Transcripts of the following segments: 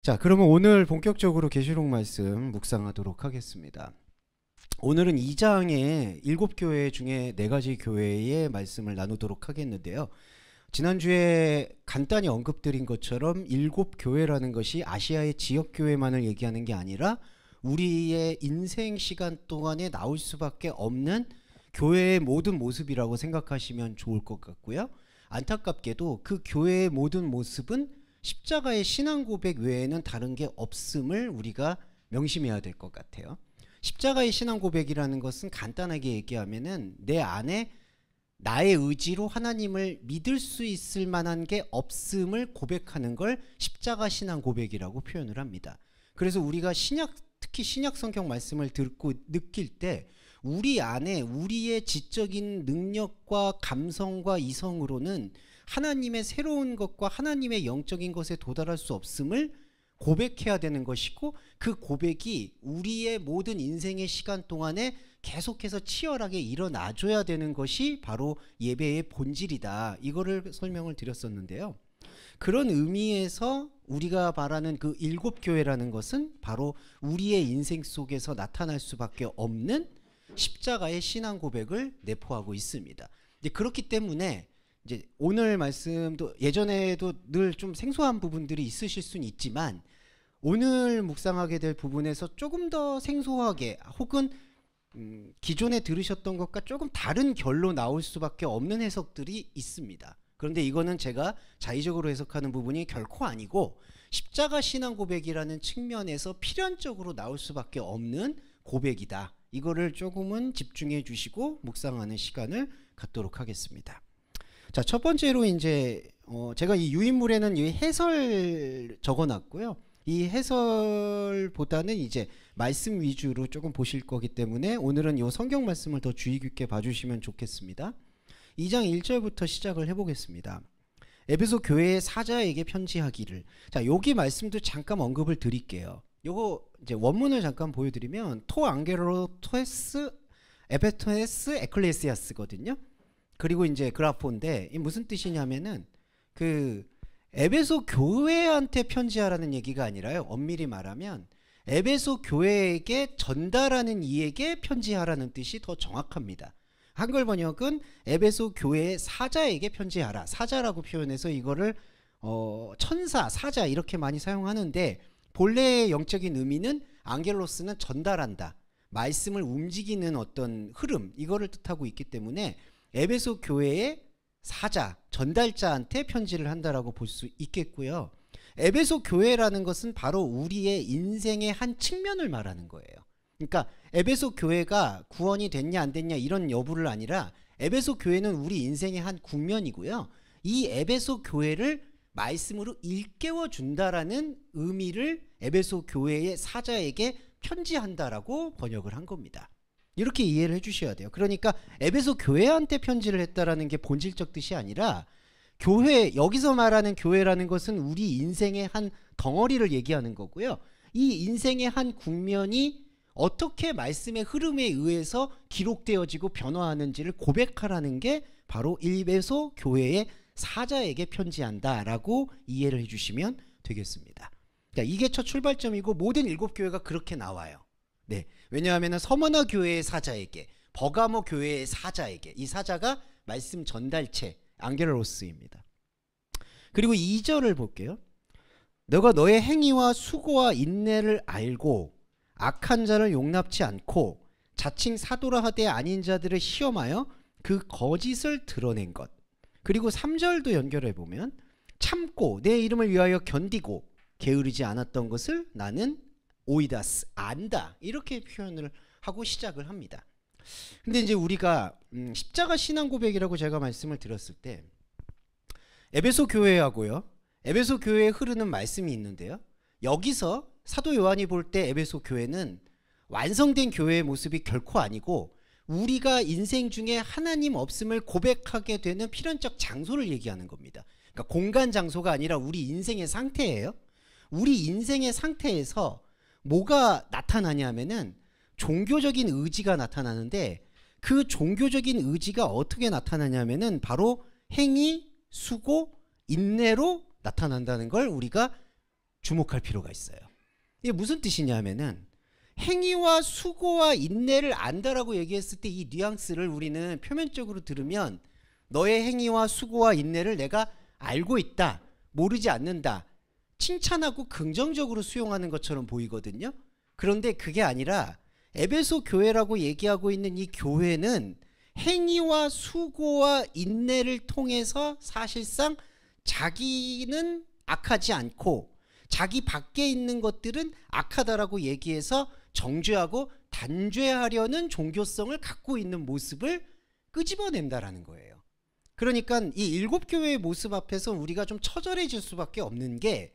자, 그러면 오늘 본격적으로 계시록 말씀 묵상하도록 하겠습니다. 오늘은 2장의 7교회 중에 4가지 교회의 말씀을 나누도록 하겠는데요. 지난주에 간단히 언급드린 것처럼 7교회라는 것이 아시아의 지역교회만을 얘기하는 게 아니라 우리의 인생 시간 동안에 나올 수밖에 없는 교회의 모든 모습이라고 생각하시면 좋을 것 같고요. 안타깝게도 그 교회의 모든 모습은 십자가의 신앙 고백 외에는 다른 게 없음을 우리가 명심해야 될 것 같아요. 십자가의 신앙 고백이라는 것은 간단하게 얘기하면은 내 안에 나의 의지로 하나님을 믿을 수 있을 만한 게 없음을 고백하는 걸 십자가 신앙 고백이라고 표현을 합니다. 그래서 우리가 특히 신약 성경 말씀을 듣고 느낄 때 우리 안에 우리의 지적인 능력과 감성과 이성으로는 하나님의 새로운 것과 하나님의 영적인 것에 도달할 수 없음을 고백해야 되는 것이고, 그 고백이 우리의 모든 인생의 시간 동안에 계속해서 치열하게 일어나줘야 되는 것이 바로 예배의 본질이다. 이거를 설명을 드렸었는데요. 그런 의미에서 우리가 말하는 그 7교회라는 것은 바로 우리의 인생 속에서 나타날 수밖에 없는 십자가의 신앙 고백을 내포하고 있습니다. 그렇기 때문에 이제 오늘 말씀도 예전에도 늘 좀 생소한 부분들이 있으실 수는 있지만 오늘 묵상하게 될 부분에서 조금 더 생소하게 혹은 기존에 들으셨던 것과 조금 다른 결로 나올 수밖에 없는 해석들이 있습니다. 그런데 이거는 제가 자의적으로 해석하는 부분이 결코 아니고 십자가 신앙 고백이라는 측면에서 필연적으로 나올 수밖에 없는 고백이다. 이거를 조금은 집중해 주시고 묵상하는 시간을 갖도록 하겠습니다. 자, 첫 번째로 이제 제가 이 유인물에는 이 해설 적어놨고요. 이 해설보다는 이제 말씀 위주로 조금 보실 거기 때문에 오늘은 이 성경 말씀을 더 주의 깊게 봐주시면 좋겠습니다. 2장 1절부터 시작을 해보겠습니다. 에베소 교회의 사자에게 편지하기를. 자, 여기 말씀도 잠깐 언급을 드릴게요. 요거 이제 원문을 잠깐 보여드리면 토 앙게로 토에스 에베토에스 에클레시아스거든요. 그리고 이제 그라포인데 이 무슨 뜻이냐면은 그 에베소 교회한테 편지하라는 얘기가 아니라요. 엄밀히 말하면 에베소 교회에게 전달하는 이에게 편지하라는 뜻이 더 정확합니다. 한글 번역은 에베소 교회의 사자에게 편지하라. 사자라고 표현해서 이거를 천사, 사자 이렇게 많이 사용하는데 본래의 영적인 의미는 앙겔로스는 전달한다. 말씀을 움직이는 어떤 흐름, 이거를 뜻하고 있기 때문에 에베소 교회의 사자, 전달자한테 편지를 한다라고 볼 수 있겠고요. 에베소 교회라는 것은 바로 우리의 인생의 한 측면을 말하는 거예요. 그러니까 에베소 교회가 구원이 됐냐 안 됐냐 이런 여부를 아니라 에베소 교회는 우리 인생의 한 국면이고요. 이 에베소 교회를 말씀으로 일깨워 준다라는 의미를 에베소 교회의 사자에게 편지한다라고 번역을 한 겁니다. 이렇게 이해를 해주셔야 돼요. 그러니까 에베소 교회한테 편지를 했다라는 게 본질적 뜻이 아니라 교회, 여기서 말하는 교회라는 것은 우리 인생의 한 덩어리를 얘기하는 거고요. 이 인생의 한 국면이 어떻게 말씀의 흐름에 의해서 기록되어지고 변화하는지를 고백하라는 게 바로 에베소 교회의 사자에게 편지한다라고 이해를 해주시면 되겠습니다. 그러니까 이게 첫 출발점이고 모든 7교회가 그렇게 나와요. 네, 왜냐하면 서머너 교회의 사자에게, 버가모 교회의 사자에게, 이 사자가 말씀 전달체 앙겔로스입니다. 그리고 2절을 볼게요. 너가 너의 행위와 수고와 인내를 알고 악한 자를 용납치 않고 자칭 사도라 하되 아닌 자들을 시험하여 그 거짓을 드러낸 것. 그리고 3절도 연결해 보면 참고 내 이름을 위하여 견디고 게으르지 않았던 것을 나는 오이다스, 안다, 이렇게 표현을 하고 시작을 합니다. 근데 이제 우리가 십자가 신앙 고백이라고 제가 말씀을 드렸을 때 에베소 교회하고요, 에베소 교회에 흐르는 말씀이 있는데요, 여기서 사도 요한이 볼 때 에베소 교회는 완성된 교회의 모습이 결코 아니고 우리가 인생 중에 하나님 없음을 고백하게 되는 필연적 장소를 얘기하는 겁니다. 그러니까 공간 장소가 아니라 우리 인생의 상태예요. 우리 인생의 상태에서 뭐가 나타나냐면은 종교적인 의지가 나타나는데, 그 종교적인 의지가 어떻게 나타나냐면은 바로 행위, 수고, 인내로 나타난다는 걸 우리가 주목할 필요가 있어요. 이게 무슨 뜻이냐면은 행위와 수고와 인내를 안다라고 얘기했을 때 이 뉘앙스를 우리는 표면적으로 들으면 너의 행위와 수고와 인내를 내가 알고 있다, 모르지 않는다, 칭찬하고 긍정적으로 수용하는 것처럼 보이거든요. 그런데 그게 아니라 에베소 교회라고 얘기하고 있는 이 교회는 행위와 수고와 인내를 통해서 사실상 자기는 악하지 않고 자기 밖에 있는 것들은 악하다라고 얘기해서 정죄하고 단죄하려는 종교성을 갖고 있는 모습을 끄집어낸다라는 거예요. 그러니까 이 일곱 교회의 모습 앞에서 우리가 좀 처절해질 수밖에 없는 게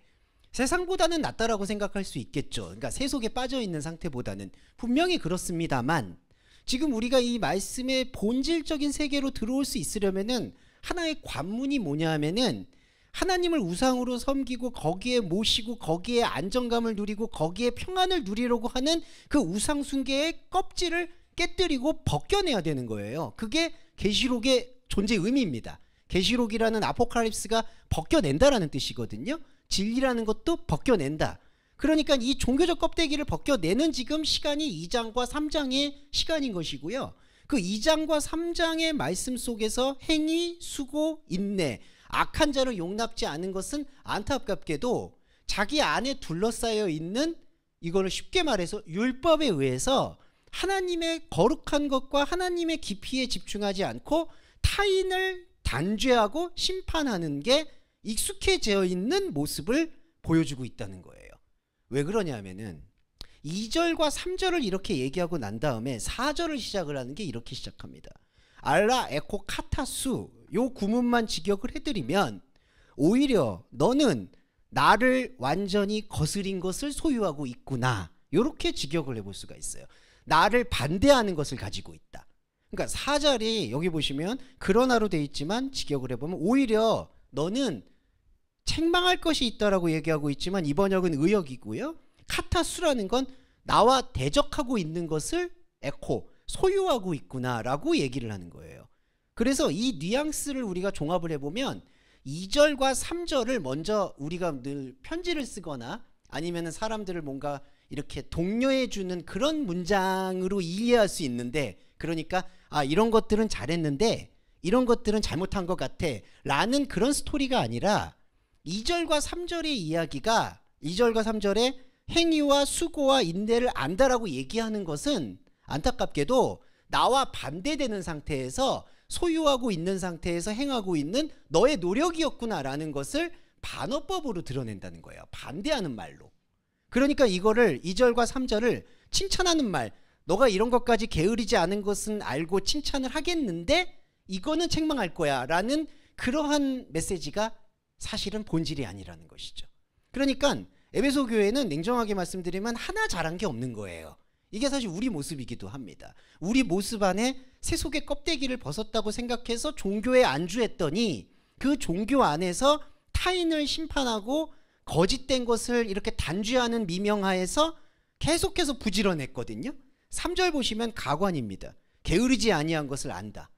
세상보다는 낫다라고 생각할 수 있겠죠. 그러니까 세속에 빠져 있는 상태보다는 분명히 그렇습니다만 지금 우리가 이 말씀의 본질적인 세계로 들어올 수 있으려면은 하나의 관문이 뭐냐 하면은 하나님을 우상으로 섬기고 거기에 모시고 거기에 안정감을 누리고 거기에 평안을 누리려고 하는 그 우상 숭배의 껍질을 깨뜨리고 벗겨내야 되는 거예요. 그게 계시록의 존재 의미입니다. 계시록이라는 아포칼립스가 벗겨낸다라는 뜻이거든요. 진리라는 것도 벗겨낸다. 그러니까 이 종교적 껍데기를 벗겨내는 지금 시간이 2장과 3장의 시간인 것이고요. 그 2장과 3장의 말씀 속에서 행위, 수고, 인내, 악한 자를 용납지 않은 것은 안타깝게도 자기 안에 둘러싸여 있는, 이거를 쉽게 말해서 율법에 의해서 하나님의 거룩한 것과 하나님의 깊이에 집중하지 않고 타인을 단죄하고 심판하는 게 익숙해져 있는 모습을 보여주고 있다는 거예요. 왜 그러냐면은 2절과 3절을 이렇게 얘기하고 난 다음에 4절을 시작을 하는 게 이렇게 시작합니다. 알라 에코 카타수, 요 구문만 직역을 해드리면 오히려 너는 나를 완전히 거스린 것을 소유하고 있구나, 요렇게 직역을 해볼 수가 있어요. 나를 반대하는 것을 가지고 있다. 그러니까 4절이 여기 보시면 그러나로 돼 있지만 직역을 해보면 오히려 너는 책망할 것이 있다라고 얘기하고 있지만 이 번역은 의역이고요. 카타수라는 건 나와 대적하고 있는 것을 에코, 소유하고 있구나라고 얘기를 하는 거예요. 그래서 이 뉘앙스를 우리가 종합을 해보면 2절과 3절을 먼저 우리가 늘 편지를 쓰거나 아니면 사람들을 뭔가 이렇게 독려해 주는 그런 문장으로 이해할 수 있는데, 그러니까 아, 이런 것들은 잘했는데 이런 것들은 잘못한 것 같아 라는 그런 스토리가 아니라 2절과 3절의 이야기가 2절과 3절의 행위와 수고와 인내를 안다라고 얘기하는 것은 안타깝게도 나와 반대되는 상태에서 소유하고 있는 상태에서 행하고 있는 너의 노력이었구나라는 것을 반어법으로 드러낸다는 거예요. 반대하는 말로. 그러니까 이거를 2절과 3절을 칭찬하는 말, 너가 이런 것까지 게으르지 않은 것은 알고 칭찬을 하겠는데 이거는 책망할 거야 라는 그러한 메시지가 사실은 본질이 아니라는 것이죠. 그러니까 에베소 교회는 냉정하게 말씀드리면 하나 잘한 게 없는 거예요. 이게 사실 우리 모습이기도 합니다. 우리 모습 안에 세속의 껍데기를 벗었다고 생각해서 종교에 안주했더니 그 종교 안에서 타인을 심판하고 거짓된 것을 이렇게 단죄하는 미명하에서 계속해서 부지런했거든요. 3절 보시면 가관입니다. 게으르지 아니한 것을 안다.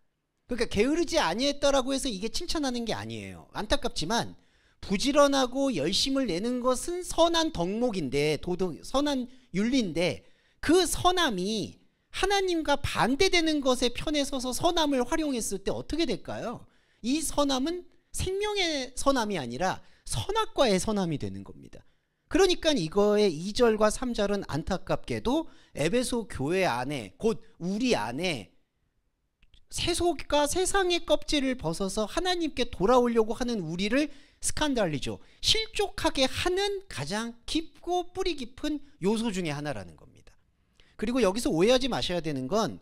그러니까 게으르지 아니했다라고 해서 이게 칭찬하는 게 아니에요. 안타깝지만 부지런하고 열심을 내는 것은 선한 덕목인데, 도덕, 선한 윤리인데 그 선함이 하나님과 반대되는 것에 편에 서서 선함을 활용했을 때 어떻게 될까요? 이 선함은 생명의 선함이 아니라 선악과의 선함이 되는 겁니다. 그러니까 이거의 2절과 3절은 안타깝게도 에베소 교회 안에, 곧 우리 안에 세속과 세상의 껍질을 벗어서 하나님께 돌아오려고 하는 우리를 스칸달리죠, 실족하게 하는 가장 깊고 뿌리 깊은 요소 중에 하나라는 겁니다. 그리고 여기서 오해하지 마셔야 되는 건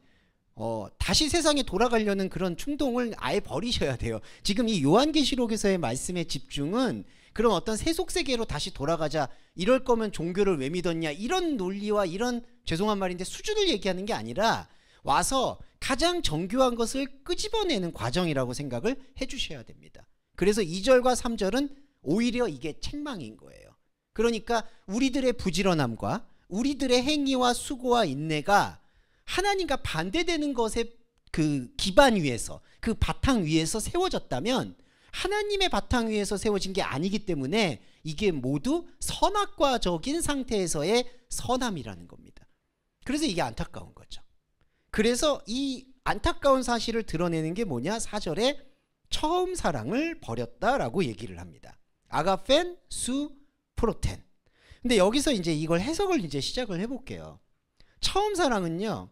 다시 세상에 돌아가려는 그런 충동을 아예 버리셔야 돼요. 지금 이 요한계시록에서의 말씀의 집중은 그런 어떤 세속세계로 다시 돌아가자, 이럴 거면 종교를 왜 믿었냐, 이런 논리와 이런, 죄송한 말인데, 수준을 얘기하는 게 아니라 와서 가장 정교한 것을 끄집어내는 과정이라고 생각을 해주셔야 됩니다. 그래서 2절과 3절은 오히려 이게 책망인 거예요. 그러니까 우리들의 부지런함과 우리들의 행위와 수고와 인내가 하나님과 반대되는 것의 그 기반 위에서, 그 바탕 위에서 세워졌다면 하나님의 바탕 위에서 세워진 게 아니기 때문에 이게 모두 선악과적인 상태에서의 선함이라는 겁니다. 그래서 이게 안타까운 거죠. 그래서 이 안타까운 사실을 드러내는 게 뭐냐? 4절에 처음 사랑을 버렸다라고 얘기를 합니다. 아가펜 수 프로텐. 근데 여기서 이제 이걸 해석을 이제 시작을 해볼게요. 처음 사랑은요,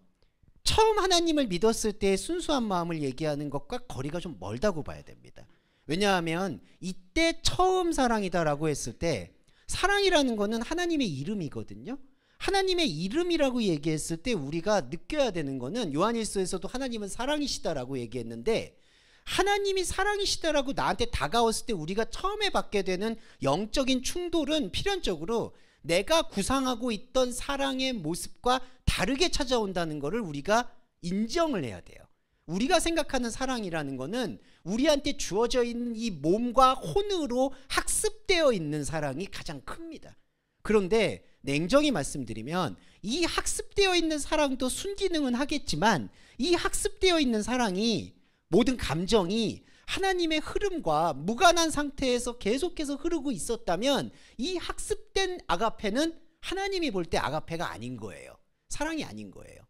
처음 하나님을 믿었을 때의 순수한 마음을 얘기하는 것과 거리가 좀 멀다고 봐야 됩니다. 왜냐하면 이때 처음 사랑이다라고 했을 때 사랑이라는 거는 하나님의 이름이거든요. 하나님의 이름이라고 얘기했을 때 우리가 느껴야 되는 거는 요한일서에서도 하나님은 사랑이시다라고 얘기했는데, 하나님이 사랑이시다라고 나한테 다가왔을 때 우리가 처음에 받게 되는 영적인 충돌은 필연적으로 내가 구상하고 있던 사랑의 모습과 다르게 찾아온다는 것을 우리가 인정을 해야 돼요. 우리가 생각하는 사랑이라는 거는 우리한테 주어져 있는 이 몸과 혼으로 학습되어 있는 사랑이 가장 큽니다. 그런데 냉정히 말씀드리면 이 학습되어 있는 사랑도 순기능은 하겠지만, 이 학습되어 있는 사랑이, 모든 감정이 하나님의 흐름과 무관한 상태에서 계속해서 흐르고 있었다면 이 학습된 아가페는 하나님이 볼 때 아가페가 아닌 거예요. 사랑이 아닌 거예요.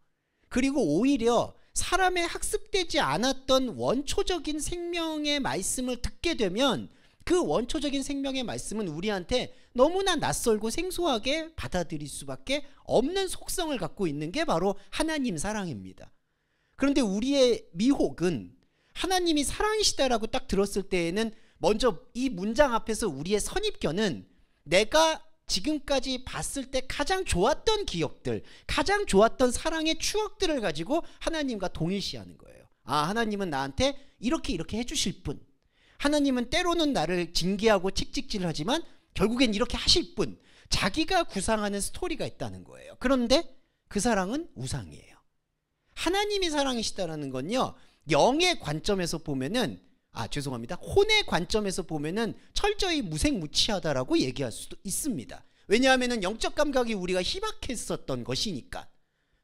그리고 오히려 사람의 학습되지 않았던 원초적인 생명의 말씀을 듣게 되면 그 원초적인 생명의 말씀은 우리한테 너무나 낯설고 생소하게 받아들일 수밖에 없는 속성을 갖고 있는 게 바로 하나님 사랑입니다. 그런데 우리의 미혹은 하나님이 사랑이시다라고 딱 들었을 때에는 먼저 이 문장 앞에서 우리의 선입견은 내가 지금까지 봤을 때 가장 좋았던 기억들, 가장 좋았던 사랑의 추억들을 가지고 하나님과 동일시하는 거예요. 아, 하나님은 나한테 이렇게 해주실 분, 하나님은 때로는 나를 징계하고 책찍질하지만 결국엔 이렇게 하실 분, 자기가 구상하는 스토리가 있다는 거예요. 그런데 그 사랑은 우상이에요. 하나님이 사랑이시다라는 건요, 영의 관점에서 보면은, 혼의 관점에서 보면은 철저히 무색무취하다라고 얘기할 수도 있습니다. 왜냐하면은 영적 감각이 우리가 희박했었던 것이니까.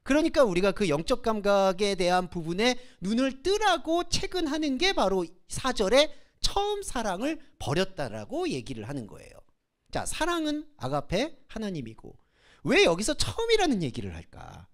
그러니까 우리가 그 영적 감각에 대한 부분에 눈을 뜨라고 체근하는 게 바로 4절에 처음 사랑을 버렸다라고 얘기를 하는 거예요. 자, 사랑은 아가페 하나님이고, 왜 여기서 처음이라는 얘기를 할까?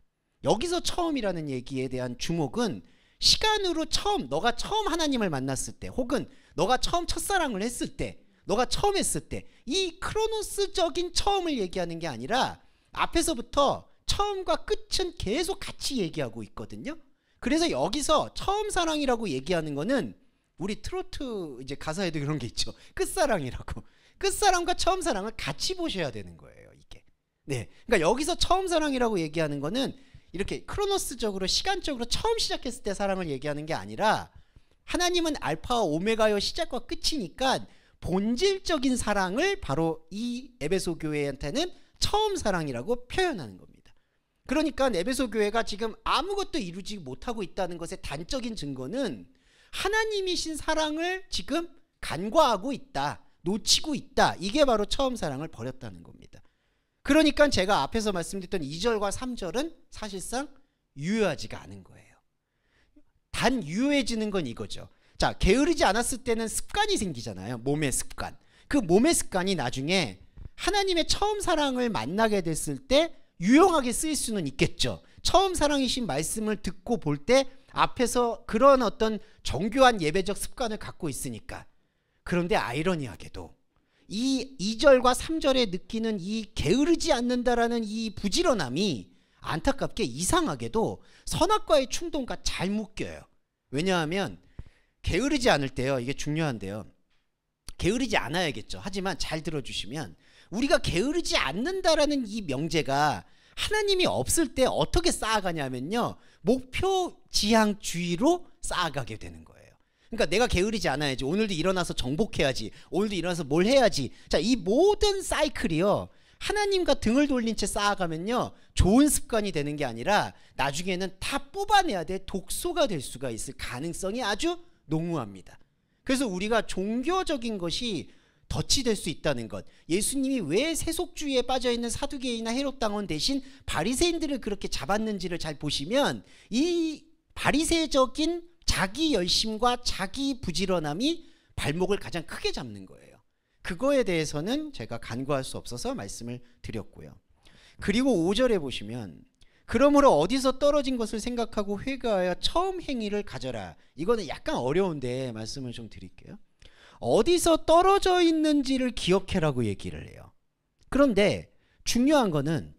여기서 처음이라는 얘기에 대한 주목은 시간으로 처음, 너가 처음 하나님을 만났을 때, 혹은 너가 처음 첫사랑을 했을 때, 너가 처음 했을 때, 이 크로노스적인 처음을 얘기하는 게 아니라 앞에서부터 처음과 끝은 계속 같이 얘기하고 있거든요. 그래서 여기서 처음 사랑이라고 얘기하는 거는 우리 트로트 이제 가사에도 그런 게 있죠. 끝사랑이라고. 끝사랑과 처음 사랑을 같이 보셔야 되는 거예요, 이게. 네. 그러니까 여기서 처음 사랑이라고 얘기하는 거는 이렇게 크로노스적으로 시간적으로 처음 시작했을 때 사랑을 얘기하는 게 아니라, 하나님은 알파와 오메가요 시작과 끝이니까 본질적인 사랑을 바로 이 에베소 교회한테는 처음 사랑이라고 표현하는 겁니다. 그러니까 에베소 교회가 지금 아무것도 이루지 못하고 있다는 것의 단적인 증거는 하나님이신 사랑을 지금 간과하고 있다, 놓치고 있다, 이게 바로 처음 사랑을 버렸다는 겁니다. 그러니까 제가 앞에서 말씀드렸던 2절과 3절은 사실상 유효하지가 않은 거예요. 단 유효해지는 건 이거죠. 자, 게으르지 않았을 때는 습관이 생기잖아요. 몸의 습관. 그 몸의 습관이 나중에 하나님의 처음 사랑을 만나게 됐을 때 유용하게 쓰일 수는 있겠죠. 처음 사랑이신 말씀을 듣고 볼 때 앞에서 그런 어떤 정교한 예배적 습관을 갖고 있으니까. 그런데 아이러니하게도 이 2절과 3절에 느끼는 이 게으르지 않는다라는 이 부지런함이 안타깝게 이상하게도 선악과의 충동과 잘 묶여요. 왜냐하면 게으르지 않을 때요, 이게 중요한데요, 게으르지 않아야겠죠. 하지만 잘 들어주시면, 우리가 게으르지 않는다라는 이 명제가 하나님이 없을 때 어떻게 쌓아가냐면요, 목표 지향주의로 쌓아가게 되는 거예요. 그러니까 내가 게으르지 않아야지, 오늘도 일어나서 정복해야지, 오늘도 일어나서 뭘 해야지. 자, 이 모든 사이클이요, 하나님과 등을 돌린 채 쌓아가면요, 좋은 습관이 되는 게 아니라 나중에는 다 뽑아내야 될 독소가 될 수가 있을 가능성이 아주 농후합니다. 그래서 우리가 종교적인 것이 덫이 될 수 있다는 것, 예수님이 왜 세속주의에 빠져있는 사두개인이나 헤롯당원 대신 바리새인들을 그렇게 잡았는지를 잘 보시면, 이 바리새적인 자기 열심과 자기 부지런함이 발목을 가장 크게 잡는 거예요. 그거에 대해서는 제가 간과할 수 없어서 말씀을 드렸고요. 그리고 5절에 보시면 그러므로 어디서 떨어진 것을 생각하고 회개하여 처음 행위를 가져라. 이거는 약간 어려운데 말씀을 좀 드릴게요. 어디서 떨어져 있는지를 기억해라고 얘기를 해요. 그런데 중요한 거는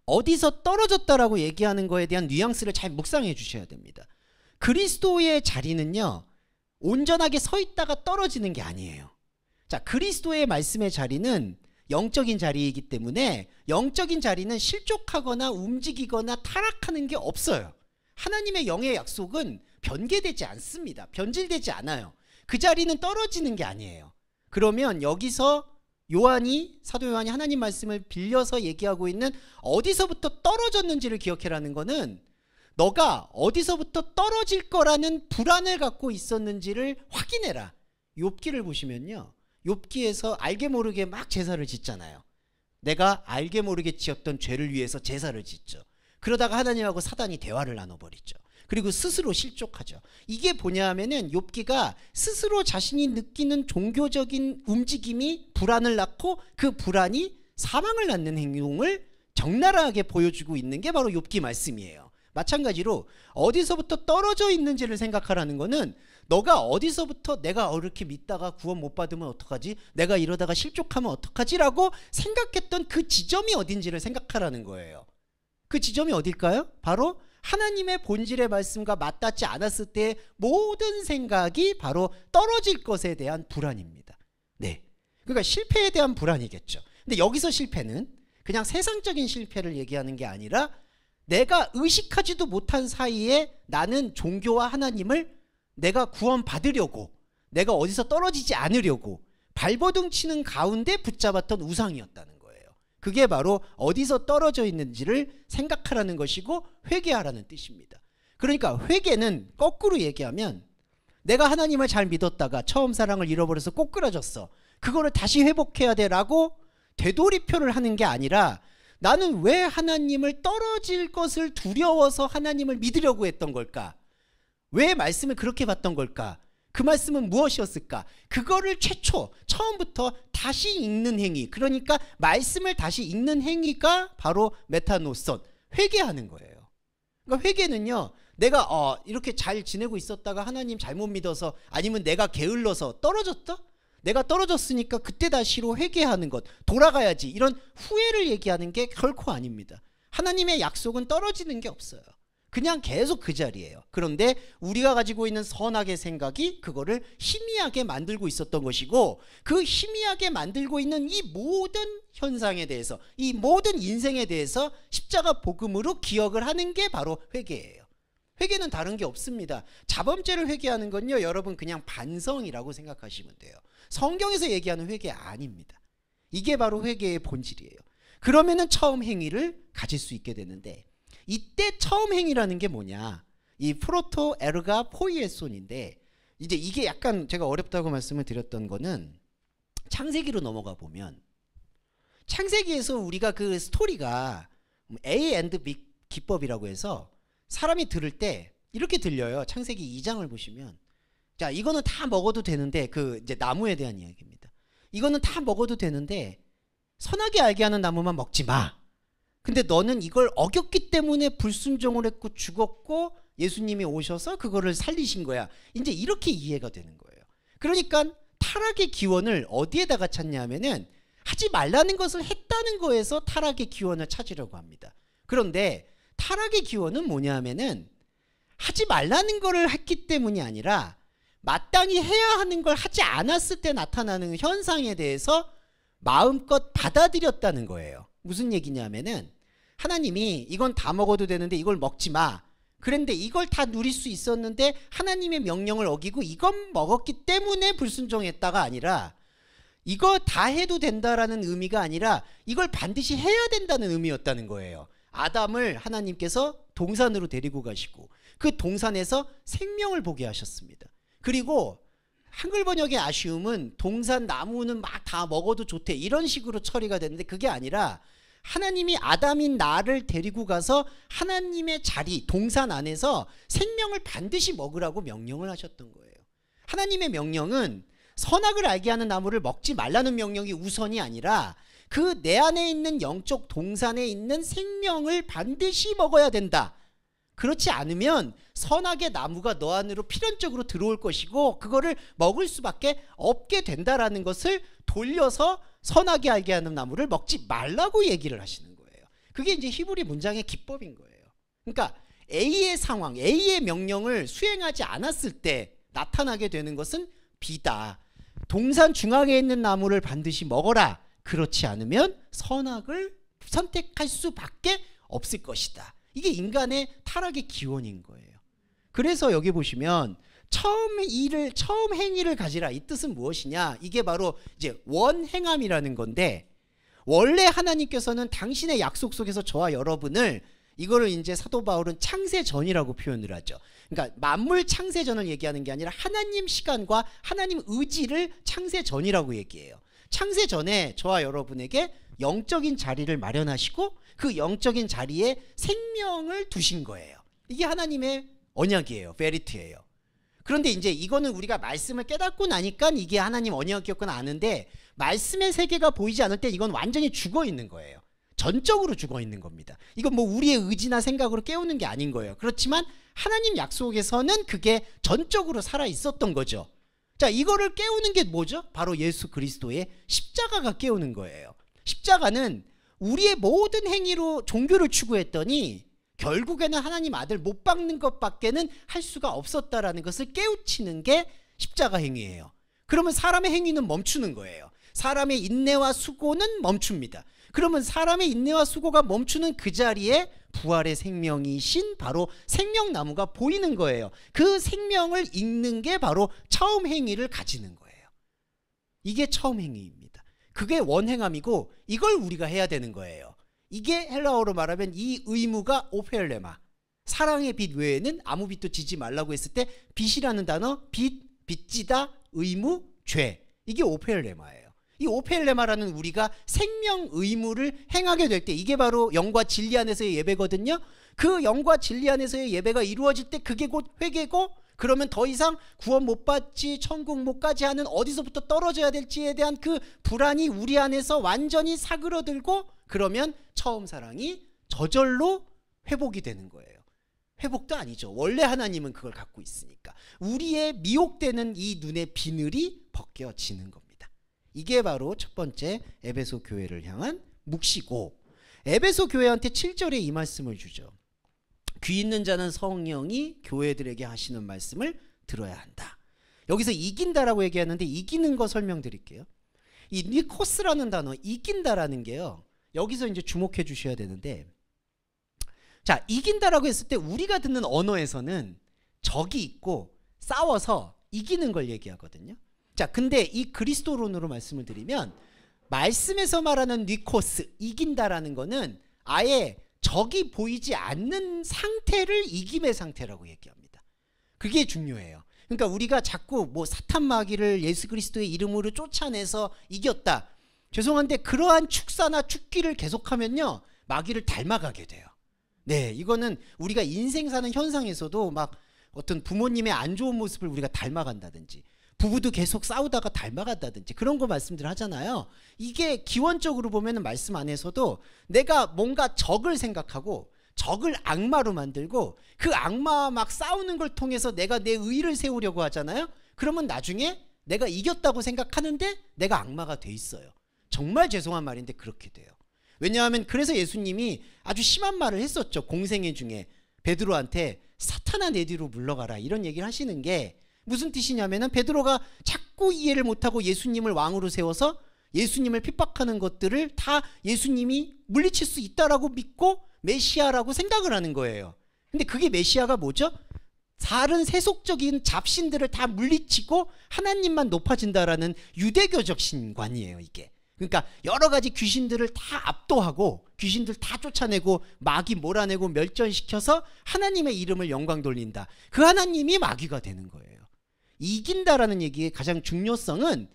어디서 떨어졌다라고 얘기하는 거에 대한 뉘앙스를 잘 묵상해 주셔야 됩니다. 그리스도의 자리는요, 온전하게 서 있다가 떨어지는 게 아니에요. 자, 그리스도의 말씀의 자리는 영적인 자리이기 때문에 영적인 자리는 실족하거나 움직이거나 타락하는 게 없어요. 하나님의 영의 약속은 변개되지 않습니다. 변질되지 않아요. 그 자리는 떨어지는 게 아니에요. 그러면 여기서 사도 요한이 하나님 말씀을 빌려서 얘기하고 있는 어디서부터 떨어졌는지를 기억해라는 거는 너가 어디서부터 떨어질 거라는 불안을 갖고 있었는지를 확인해라. 욥기를 보시면요, 욥기에서 알게 모르게 막 제사를 짓잖아요. 내가 알게 모르게 지었던 죄를 위해서 제사를 짓죠. 그러다가 하나님하고 사단이 대화를 나눠버리죠. 그리고 스스로 실족하죠. 이게 뭐냐 하면은 욥기가 스스로 자신이 느끼는 종교적인 움직임이 불안을 낳고 그 불안이 사망을 낳는 행동을 적나라하게 보여주고 있는 게 바로 욥기 말씀이에요. 마찬가지로 어디서부터 떨어져 있는지를 생각하라는 거는 너가 어디서부터 내가 이렇게 믿다가 구원 못 받으면 어떡하지? 내가 이러다가 실족하면 어떡하지? 라고 생각했던 그 지점이 어딘지를 생각하라는 거예요. 그 지점이 어딜까요? 바로 하나님의 본질의 말씀과 맞닿지 않았을 때의 모든 생각이 바로 떨어질 것에 대한 불안입니다. 네, 그러니까 실패에 대한 불안이겠죠. 근데 여기서 실패는 그냥 세상적인 실패를 얘기하는 게 아니라 내가 의식하지도 못한 사이에 나는 종교와 하나님을 내가 구원받으려고, 내가 어디서 떨어지지 않으려고 발버둥 치는 가운데 붙잡았던 우상이었다는 거예요. 그게 바로 어디서 떨어져 있는지를 생각하라는 것이고 회개하라는 뜻입니다. 그러니까 회개는 거꾸로 얘기하면 내가 하나님을 잘 믿었다가 처음 사랑을 잃어버려서 꼬꾸라졌어. 그거를 다시 회복해야 돼 라고 되돌이표를 하는 게 아니라 나는 왜 하나님을 떨어질 것을 두려워서 하나님을 믿으려고 했던 걸까? 왜 말씀을 그렇게 봤던 걸까? 그 말씀은 무엇이었을까? 그거를 처음부터 다시 읽는 행위, 그러니까 말씀을 다시 읽는 행위가 바로 메타노선, 회개하는 거예요. 그러니까 회개는요, 내가 이렇게 잘 지내고 있었다가 하나님 잘못 믿어서, 아니면 내가 게을러서 떨어졌다? 내가 떨어졌으니까 그때 다시로 회개하는 것, 돌아가야지, 이런 후회를 얘기하는 게 결코 아닙니다. 하나님의 약속은 떨어지는 게 없어요. 그냥 계속 그 자리예요. 그런데 우리가 가지고 있는 선악의 생각이 그거를 희미하게 만들고 있었던 것이고, 그 희미하게 만들고 있는 이 모든 현상에 대해서, 이 모든 인생에 대해서 십자가 복음으로 기억을 하는 게 바로 회개예요. 회개는 다른 게 없습니다. 자범죄를 회개하는 건요, 여러분 그냥 반성이라고 생각하시면 돼요. 성경에서 얘기하는 회개 아닙니다. 이게 바로 회개의 본질이에요. 그러면은 처음 행위를 가질 수 있게 되는데, 이때 처음 행위라는 게 뭐냐? 이 프로토 에르가 포이에손인데, 이제 이게 약간 제가 어렵다고 말씀을 드렸던 거는 창세기로 넘어가 보면, 창세기에서 우리가 그 스토리가 A and B 기법이라고 해서 사람이 들을 때 이렇게 들려요. 창세기 2장을 보시면, 자, 이거는 다 먹어도 되는데, 그 이제 나무에 대한 이야기입니다. 이거는 다 먹어도 되는데 선하게 알게 하는 나무만 먹지 마. 근데 너는 이걸 어겼기 때문에 불순종을 했고 죽었고 예수님이 오셔서 그거를 살리신 거야. 이제 이렇게 이해가 되는 거예요. 그러니까 타락의 기원을 어디에다가 찾냐 하면은 하지 말라는 것을 했다는 거에서 타락의 기원을 찾으려고 합니다. 그런데 타락의 기원은 뭐냐 하면은 하지 말라는 거를 했기 때문이 아니라 마땅히 해야 하는 걸 하지 않았을 때 나타나는 현상에 대해서 마음껏 받아들였다는 거예요. 무슨 얘기냐면은 하나님이 이건 다 먹어도 되는데 이걸 먹지 마. 그런데 이걸 다 누릴 수 있었는데 하나님의 명령을 어기고 이건 먹었기 때문에 불순종했다가 아니라, 이거 다 해도 된다라는 의미가 아니라 이걸 반드시 해야 된다는 의미였다는 거예요. 아담을 하나님께서 동산으로 데리고 가시고 그 동산에서 생명을 보게 하셨습니다. 그리고 한글 번역의 아쉬움은 동산 나무는 막 다 먹어도 좋대 이런 식으로 처리가 됐는데, 그게 아니라 하나님이 아담인 나를 데리고 가서 하나님의 자리 동산 안에서 생명을 반드시 먹으라고 명령을 하셨던 거예요. 하나님의 명령은 선악을 알게 하는 나무를 먹지 말라는 명령이 우선이 아니라 그 내 안에 있는 영적 동산에 있는 생명을 반드시 먹어야 된다. 그렇지 않으면 선악의 나무가 너 안으로 필연적으로 들어올 것이고 그거를 먹을 수밖에 없게 된다라는 것을 돌려서 선악이 알게 하는 나무를 먹지 말라고 얘기를 하시는 거예요. 그게 이제 히브리 문장의 기법인 거예요. 그러니까 A의 상황, A의 명령을 수행하지 않았을 때 나타나게 되는 것은 B다. 동산 중앙에 있는 나무를 반드시 먹어라. 그렇지 않으면 선악을 선택할 수밖에 없을 것이다. 이게 인간의 타락의 기원인 거예요. 그래서 여기 보시면 처음 행위를 가지라. 이 뜻은 무엇이냐? 이게 바로 이제 원행함이라는 건데, 원래 하나님께서는 당신의 약속 속에서 저와 여러분을, 이거를 이제 사도 바울은 창세전이라고 표현을 하죠. 그러니까 만물 창세전을 얘기하는 게 아니라 하나님 시간과 하나님 의지를 창세전이라고 얘기해요. 창세전에 저와 여러분에게 영적인 자리를 마련하시고 그 영적인 자리에 생명을 두신 거예요. 이게 하나님의 언약이에요. 베리트예요. 그런데 이제 이거는 우리가 말씀을 깨닫고 나니까 이게 하나님 언약이었구나 아는데, 말씀의 세계가 보이지 않을 때 이건 완전히 죽어 있는 거예요. 전적으로 죽어 있는 겁니다. 이건 뭐 우리의 의지나 생각으로 깨우는 게 아닌 거예요. 그렇지만 하나님 약속에서는 그게 전적으로 살아 있었던 거죠. 자, 이거를 깨우는 게 뭐죠? 바로 예수 그리스도의 십자가가 깨우는 거예요. 십자가는 우리의 모든 행위로 종교를 추구했더니 결국에는 하나님 아들 못 박는 것밖에는 할 수가 없었다라는 것을 깨우치는 게 십자가 행위예요. 그러면 사람의 행위는 멈추는 거예요. 사람의 인내와 수고는 멈춥니다. 그러면 사람의 인내와 수고가 멈추는 그 자리에 부활의 생명이신 바로 생명나무가 보이는 거예요. 그 생명을 읽는 게 바로 처음 행위를 가지는 거예요. 이게 처음 행위입니다. 그게 원행함이고 이걸 우리가 해야 되는 거예요. 이게 헬라어로 말하면 이 의무가 오펠레마, 사랑의 빛 외에는 아무 빛도 지지 말라고 했을 때 빛이라는 단어, 빚지다, 의무, 죄, 이게 오펠레마예요. 이 오펠레마라는 우리가 생명 의무를 행하게 될 때, 이게 바로 영과 진리 안에서의 예배거든요. 그 영과 진리 안에서의 예배가 이루어질 때 그게 곧 회개고, 그러면 더 이상 구원 못 받지, 천국 못 가지 하는, 어디서부터 떨어져야 될지에 대한 그 불안이 우리 안에서 완전히 사그러들고, 그러면 처음 사랑이 저절로 회복이 되는 거예요. 회복도 아니죠. 원래 하나님은 그걸 갖고 있으니까 우리의 미혹되는 이 눈의 비늘이 벗겨지는 겁니다. 이게 바로 첫 번째 에베소 교회를 향한 묵시고, 에베소 교회한테 7절에 이 말씀을 주죠. 귀 있는 자는 성령이 교회들에게 하시는 말씀을 들어야 한다. 여기서 이긴다라고 얘기하는데 이기는 거 설명드릴게요. 이 니코스라는 단어, 이긴다라는 게요, 여기서 이제 주목해 주셔야 되는데, 자, 이긴다라고 했을 때 우리가 듣는 언어에서는 적이 있고 싸워서 이기는 걸 얘기하거든요. 자, 근데 이 그리스도론으로 말씀을 드리면, 말씀에서 말하는 니코스, 이긴다라는 거는 아예 적이 보이지 않는 상태를 이김의 상태라고 얘기합니다. 그게 중요해요. 그러니까 우리가 자꾸 뭐 사탄 마귀를 예수 그리스도의 이름으로 쫓아내서 이겼다, 죄송한데 그러한 축사나 축기를 계속하면요 마귀를 닮아가게 돼요. 네, 이거는 우리가 인생 사는 현상에서도 막 어떤 부모님의 안 좋은 모습을 우리가 닮아간다든지, 부부도 계속 싸우다가 닮아간다든지 그런 거 말씀들 하잖아요. 이게 기원적으로 보면은 말씀 안에서도 내가 뭔가 적을 생각하고 적을 악마로 만들고 그 악마와 막 싸우는 걸 통해서 내가 내 의를 세우려고 하잖아요. 그러면 나중에 내가 이겼다고 생각하는데 내가 악마가 돼 있어요. 정말 죄송한 말인데 그렇게 돼요. 왜냐하면 그래서 예수님이 아주 심한 말을 했었죠. 공생애 중에 베드로한테 사탄아 내 뒤로 물러가라, 이런 얘기를 하시는 게 무슨 뜻이냐면은, 베드로가 자꾸 이해를 못하고 예수님을 왕으로 세워서 예수님을 핍박하는 것들을 다 예수님이 물리칠 수 있다라고 믿고 메시아라고 생각을 하는 거예요. 근데 그게 메시아가 뭐죠? 다른 세속적인 잡신들을 다 물리치고 하나님만 높아진다라는 유대교적 신관이에요, 이게. 그러니까 여러 가지 귀신들을 다 압도하고 귀신들 다 쫓아내고 마귀 몰아내고 멸전시켜서 하나님의 이름을 영광 돌린다. 그 하나님이 마귀가 되는 거예요. 이긴다라는 얘기의 가장 중요성은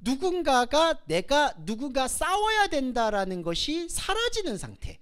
누군가 싸워야 된다라는 것이 사라지는 상태.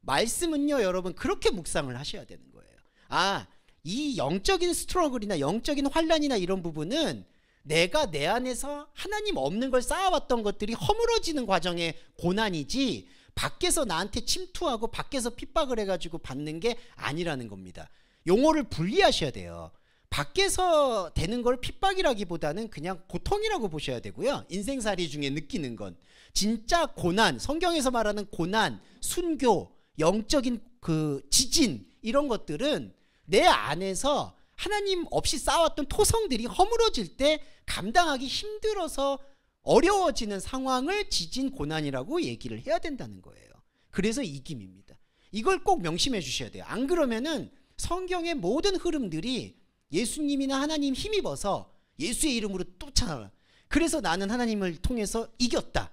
말씀은요 여러분 그렇게 묵상을 하셔야 되는 거예요. 아, 이 영적인 스트러글이나 영적인 환란이나 이런 부분은 내가 내 안에서 하나님 없는 걸 쌓아왔던 것들이 허물어지는 과정의 고난이지 밖에서 나한테 침투하고 밖에서 핍박을 해가지고 받는 게 아니라는 겁니다. 용어를 분리하셔야 돼요. 밖에서 되는 걸 핍박이라기보다는 그냥 고통이라고 보셔야 되고요. 인생살이 중에 느끼는 건 진짜 고난, 성경에서 말하는 고난, 순교, 영적인 그 지진 이런 것들은 내 안에서 하나님 없이 쌓아왔던 토성들이 허물어질 때 감당하기 힘들어서 어려워지는 상황을 지진 고난이라고 얘기를 해야 된다는 거예요. 그래서 이김입니다. 이걸 꼭 명심해 주셔야 돼요. 안 그러면은 성경의 모든 흐름들이 예수님이나 하나님 힘입어서 예수의 이름으로 쫓아나. 그래서 나는 하나님을 통해서 이겼다.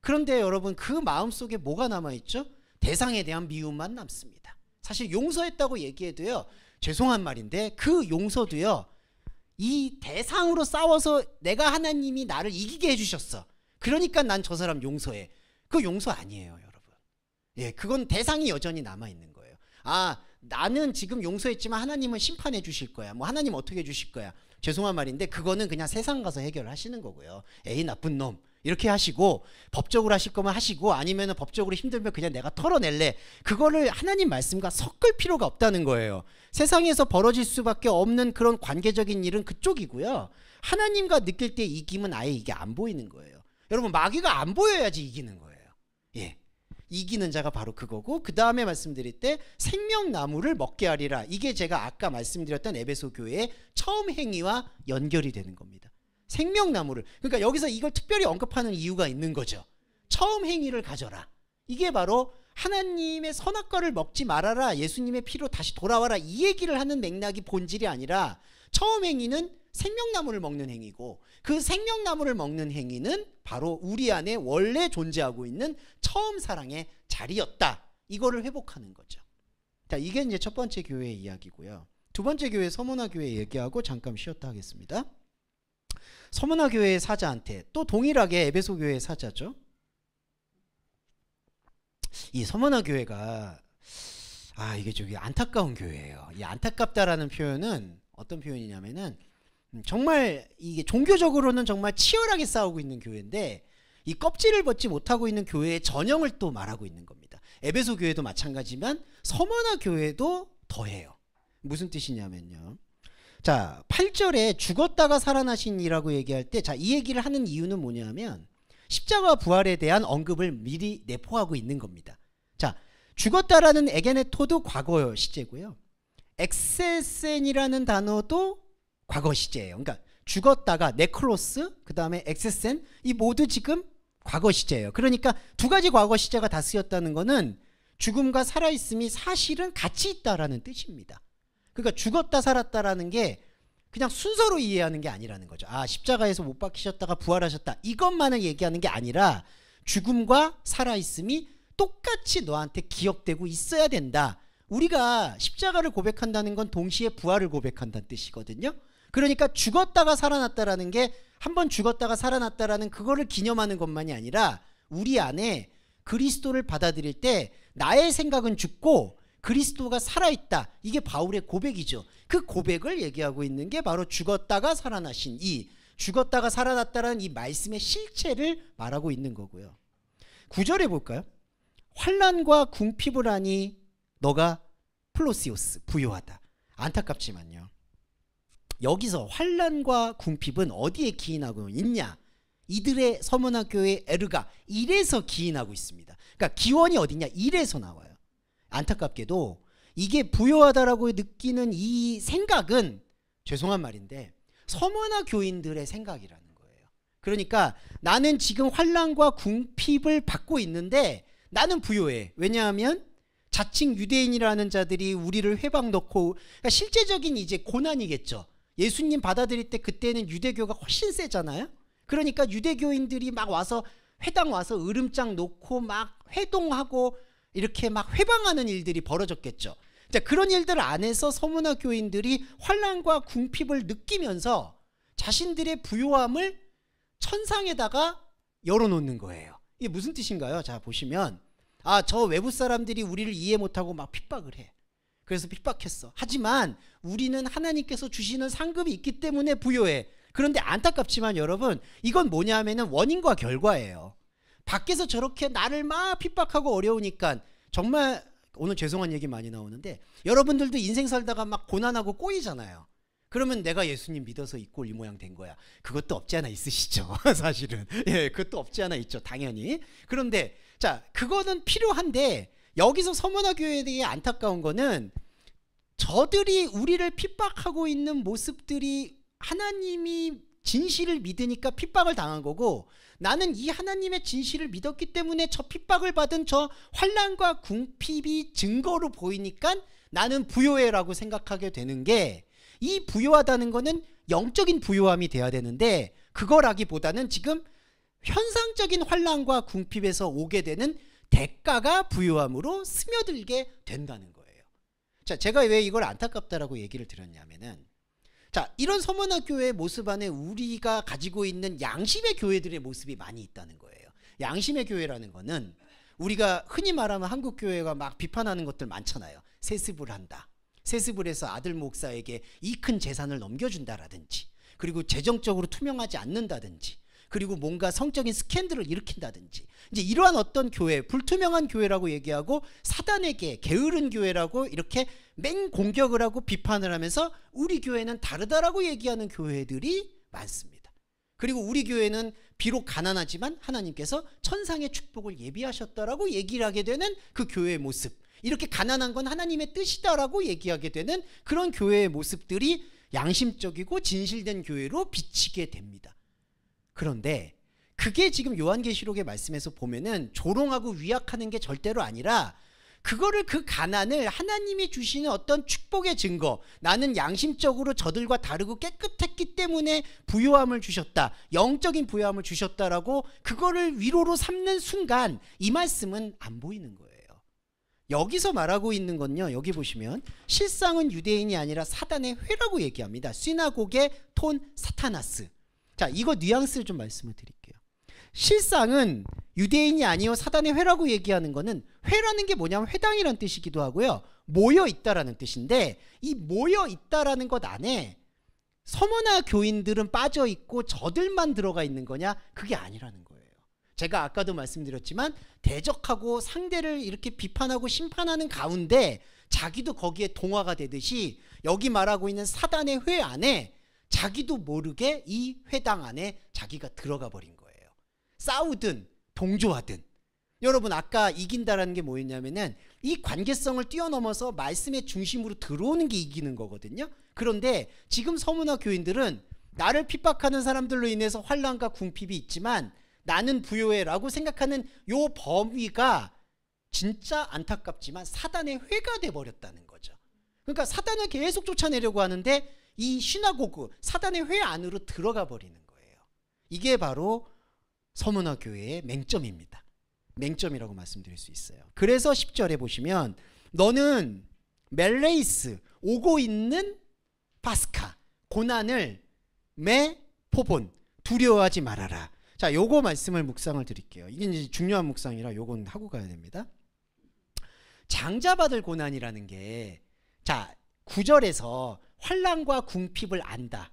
그런데 여러분 그 마음속에 뭐가 남아있죠? 대상에 대한 미움만 남습니다. 사실 용서했다고 얘기해도요, 죄송한 말인데 그 용서도요, 이 대상으로 싸워서 내가 하나님이 나를 이기게 해주셨어. 그러니까 난 저 사람 용서해. 그거 용서 아니에요, 여러분. 예, 그건 대상이 여전히 남아있는 거예요. 아, 나는 지금 용서했지만 하나님은 심판해 주실 거야. 뭐 하나님 어떻게 해 주실 거야. 죄송한 말인데 그거는 그냥 세상 가서 해결하시는 거고요. 에이 나쁜 놈 이렇게 하시고, 법적으로 하실 거면 하시고, 아니면 법적으로 힘들면 그냥 내가 털어낼래. 그거를 하나님 말씀과 섞을 필요가 없다는 거예요. 세상에서 벌어질 수밖에 없는 그런 관계적인 일은 그쪽이고요. 하나님과 느낄 때 이김은 아예 이게 안 보이는 거예요. 여러분 마귀가 안 보여야지 이기는 거예요. 예, 이기는 자가 바로 그거고, 그 다음에 말씀드릴 때 생명나무를 먹게 하리라. 이게 제가 아까 말씀드렸던 에베소 교회의 처음 행위와 연결이 되는 겁니다. 생명나무를, 그러니까 여기서 이걸 특별히 언급하는 이유가 있는 거죠. 처음 행위를 가져라. 이게 바로 하나님의 선악과를 먹지 말아라, 예수님의 피로 다시 돌아와라, 이 얘기를 하는 맥락이 본질이 아니라, 처음 행위는 생명나무를 먹는 행위고, 그 생명나무를 먹는 행위는 바로 우리 안에 원래 존재하고 있는 처음 사랑의 자리였다. 이거를 회복하는 거죠. 자, 이게 이제 첫 번째 교회의 이야기고요. 두 번째 교회 서문화 교회 얘기하고 잠깐 쉬었다 하겠습니다. 서문화 교회의 사자한테 또 동일하게 에베소 교회의 사자죠. 이 서문화 교회가 이게 저기 안타까운 교회예요. 이 안타깝다라는 표현은 어떤 표현이냐면은 정말 이게 종교적으로는 정말 치열하게 싸우고 있는 교회인데 이 껍질을 벗지 못하고 있는 교회의 전형을 또 말하고 있는 겁니다. 에베소 교회도 마찬가지지만 서문화 교회도 더해요. 무슨 뜻이냐면요. 자, 8절에 죽었다가 살아나신이라고 얘기할 때, 자, 이 얘기를 하는 이유는 뭐냐면 십자가 부활에 대한 언급을 미리 내포하고 있는 겁니다. 자, 죽었다라는 에게네토도 과거 시제고요. 엑세센이라는 단어도 과거 시제예요. 그러니까 죽었다가 네크로스, 그 다음에 엑세센, 이 모두 지금 과거 시제예요. 그러니까 두 가지 과거 시제가 다 쓰였다는 거는 죽음과 살아있음이 사실은 같이 있다라는 뜻입니다. 그러니까 죽었다 살았다라는 게 그냥 순서로 이해하는 게 아니라는 거죠. 아, 십자가에서 못 박히셨다가 부활하셨다, 이것만을 얘기하는 게 아니라 죽음과 살아있음이 똑같이 너한테 기억되고 있어야 된다. 우리가 십자가를 고백한다는 건 동시에 부활을 고백한다는 뜻이거든요. 그러니까 죽었다가 살아났다라는 게 한 번 죽었다가 살아났다라는 그거를 기념하는 것만이 아니라 우리 안에 그리스도를 받아들일 때 나의 생각은 죽고 그리스도가 살아있다. 이게 바울의 고백이죠. 그 고백을 얘기하고 있는 게 바로 죽었다가 살아나신, 이 죽었다가 살아났다라는 이 말씀의 실체를 말하고 있는 거고요. 9절에 볼까요? 환난과 궁핍을 하니 너가 플로시오스, 부요하다. 안타깝지만요, 여기서 환난과 궁핍은 어디에 기인하고 있냐? 이들의 서문화 교회 에르가 일에서 기인하고 있습니다. 그러니까 기원이 어디냐? 일에서 나와요. 안타깝게도 이게 부요하다라고 느끼는 이 생각은, 죄송한 말인데, 서문화 교인들의 생각이라는 거예요. 그러니까 나는 지금 환난과 궁핍을 받고 있는데 나는 부요해. 왜냐하면 자칭 유대인이라는 자들이 우리를 회방 넣고, 그러니까 실제적인 이제 고난이겠죠. 예수님 받아들일 때 그때는 유대교가 훨씬 세잖아요. 그러니까 유대교인들이 막 와서 회당 와서 으름장 놓고 막 회동하고 이렇게 막 회방하는 일들이 벌어졌겠죠. 자, 그런 일들 안에서 서문화 교인들이 환난과 궁핍을 느끼면서 자신들의 부요함을 천상에다가 열어놓는 거예요. 이게 무슨 뜻인가요? 자, 보시면 저 외부 사람들이 우리를 이해 못하고 막 핍박을 해. 그래서 핍박했어. 하지만 우리는 하나님께서 주시는 상급이 있기 때문에 부요해. 그런데 안타깝지만 여러분, 이건 뭐냐 하면은 원인과 결과예요. 밖에서 저렇게 나를 막 핍박하고 어려우니까, 정말 오늘 죄송한 얘기 많이 나오는데, 여러분들도 인생 살다가 막 고난하고 꼬이잖아요. 그러면 내가 예수님 믿어서 이 꼴 이 모양 된 거야. 그것도 없지 않아 있으시죠. 사실은. 예, 그것도 없지 않아 있죠. 당연히. 그런데 자, 그거는 필요한데, 여기서 서문화 교회에 대해 안타까운 거는 저들이 우리를 핍박하고 있는 모습들이 하나님이 진실을 믿으니까 핍박을 당한 거고, 나는 이 하나님의 진실을 믿었기 때문에 저 핍박을 받은 저 환난과 궁핍이 증거로 보이니까 나는 부요해라고 생각하게 되는 게, 이 부요하다는 거는 영적인 부요함이 돼야 되는데, 그거라기보다는 지금 현상적인 환난과 궁핍에서 오게 되는 대가가 부요함으로 스며들게 된다는 거예요. 자, 제가 왜 이걸 안타깝다라고 얘기를 드렸냐면은, 자, 이런 서문화 교회의 모습 안에 우리가 가지고 있는 양심의 교회들의 모습이 많이 있다는 거예요. 양심의 교회라는 거는 우리가 흔히 말하면 한국 교회가 막 비판하는 것들 많잖아요. 세습을 한다. 세습을 해서 아들 목사에게 이 큰 재산을 넘겨준다라든지, 그리고 재정적으로 투명하지 않는다든지, 그리고 뭔가 성적인 스캔들을 일으킨다든지, 이제 이러한 어떤 교회, 불투명한 교회라고 얘기하고 사단에게 게으른 교회라고 이렇게 맹공격을 하고 비판을 하면서 우리 교회는 다르다라고 얘기하는 교회들이 많습니다. 그리고 우리 교회는 비록 가난하지만 하나님께서 천상의 축복을 예비하셨다라고 얘기를 하게 되는 그 교회의 모습, 이렇게 가난한 건 하나님의 뜻이다라고 얘기하게 되는 그런 교회의 모습들이 양심적이고 진실된 교회로 비치게 됩니다. 그런데 그게 지금 요한계시록의 말씀에서 보면은 조롱하고 위약하는 게 절대로 아니라, 그거를, 그 가난을 하나님이 주시는 어떤 축복의 증거, 나는 양심적으로 저들과 다르고 깨끗했기 때문에 부요함을 주셨다, 영적인 부요함을 주셨다라고 그거를 위로로 삼는 순간 이 말씀은 안 보이는 거예요. 여기서 말하고 있는 건요, 여기 보시면 실상은 유대인이 아니라 사단의 회라고 얘기합니다. 시나고게 톤 사타나스. 자, 이거 뉘앙스를 좀 말씀을 드릴게요. 실상은 유대인이 아니요 사단의 회라고 얘기하는 거는, 회라는 게 뭐냐면 회당이란 뜻이기도 하고요, 모여 있다라는 뜻인데, 이 모여 있다라는 것 안에 서문화 교인들은 빠져 있고 저들만 들어가 있는 거냐? 그게 아니라는 거예요. 제가 아까도 말씀드렸지만 대적하고 상대를 이렇게 비판하고 심판하는 가운데 자기도 거기에 동화가 되듯이, 여기 말하고 있는 사단의 회 안에 자기도 모르게 이 회당 안에 자기가 들어가 버린 거예요. 싸우든 동조하든. 여러분, 아까 이긴다라는 게 뭐였냐면은 이 관계성을 뛰어넘어서 말씀의 중심으로 들어오는 게 이기는 거거든요. 그런데 지금 서문화 교인들은 나를 핍박하는 사람들로 인해서 환난과 궁핍이 있지만 나는 부요해라고 생각하는 요 범위가 진짜 안타깝지만 사단의 회가 돼버렸다는 거죠. 그러니까 사단을 계속 쫓아내려고 하는데 이 시나고그, 사단의 회 안으로 들어가 버리는 거예요. 이게 바로 서문화 교회의 맹점입니다. 맹점이라고 말씀드릴 수 있어요. 그래서 10절에 보시면, 너는 멜레이스, 오고 있는 파스카, 고난을 메포본, 두려워하지 말아라. 자, 요거 말씀을 묵상을 드릴게요. 이게 이제 중요한 묵상이라 요건 하고 가야 됩니다. 장자받을 고난이라는 게, 자, 9절에서 환난과 궁핍을 안다.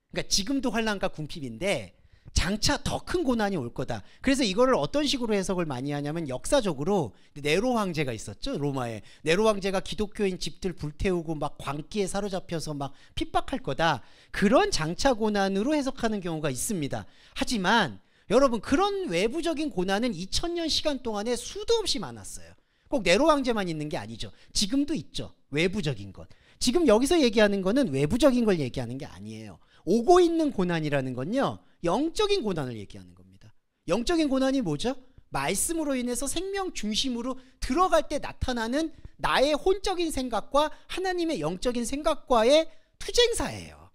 그러니까 지금도 환난과 궁핍인데 장차 더 큰 고난이 올 거다. 그래서 이거를 어떤 식으로 해석을 많이 하냐면, 역사적으로 네로 황제가 있었죠. 로마에. 네로 황제가 기독교인 집들 불태우고 막 광기에 사로잡혀서 막 핍박할 거다. 그런 장차 고난으로 해석하는 경우가 있습니다. 하지만 여러분, 그런 외부적인 고난은 2000년 시간 동안에 수도 없이 많았어요. 꼭 네로 황제만 있는 게 아니죠. 지금도 있죠. 외부적인 것. 지금 여기서 얘기하는 거는 외부적인 걸 얘기하는 게 아니에요. 오고 있는 고난이라는 건요, 영적인 고난을 얘기하는 겁니다. 영적인 고난이 뭐죠? 말씀으로 인해서 생명 중심으로 들어갈 때 나타나는 나의 혼적인 생각과 하나님의 영적인 생각과의 투쟁사예요.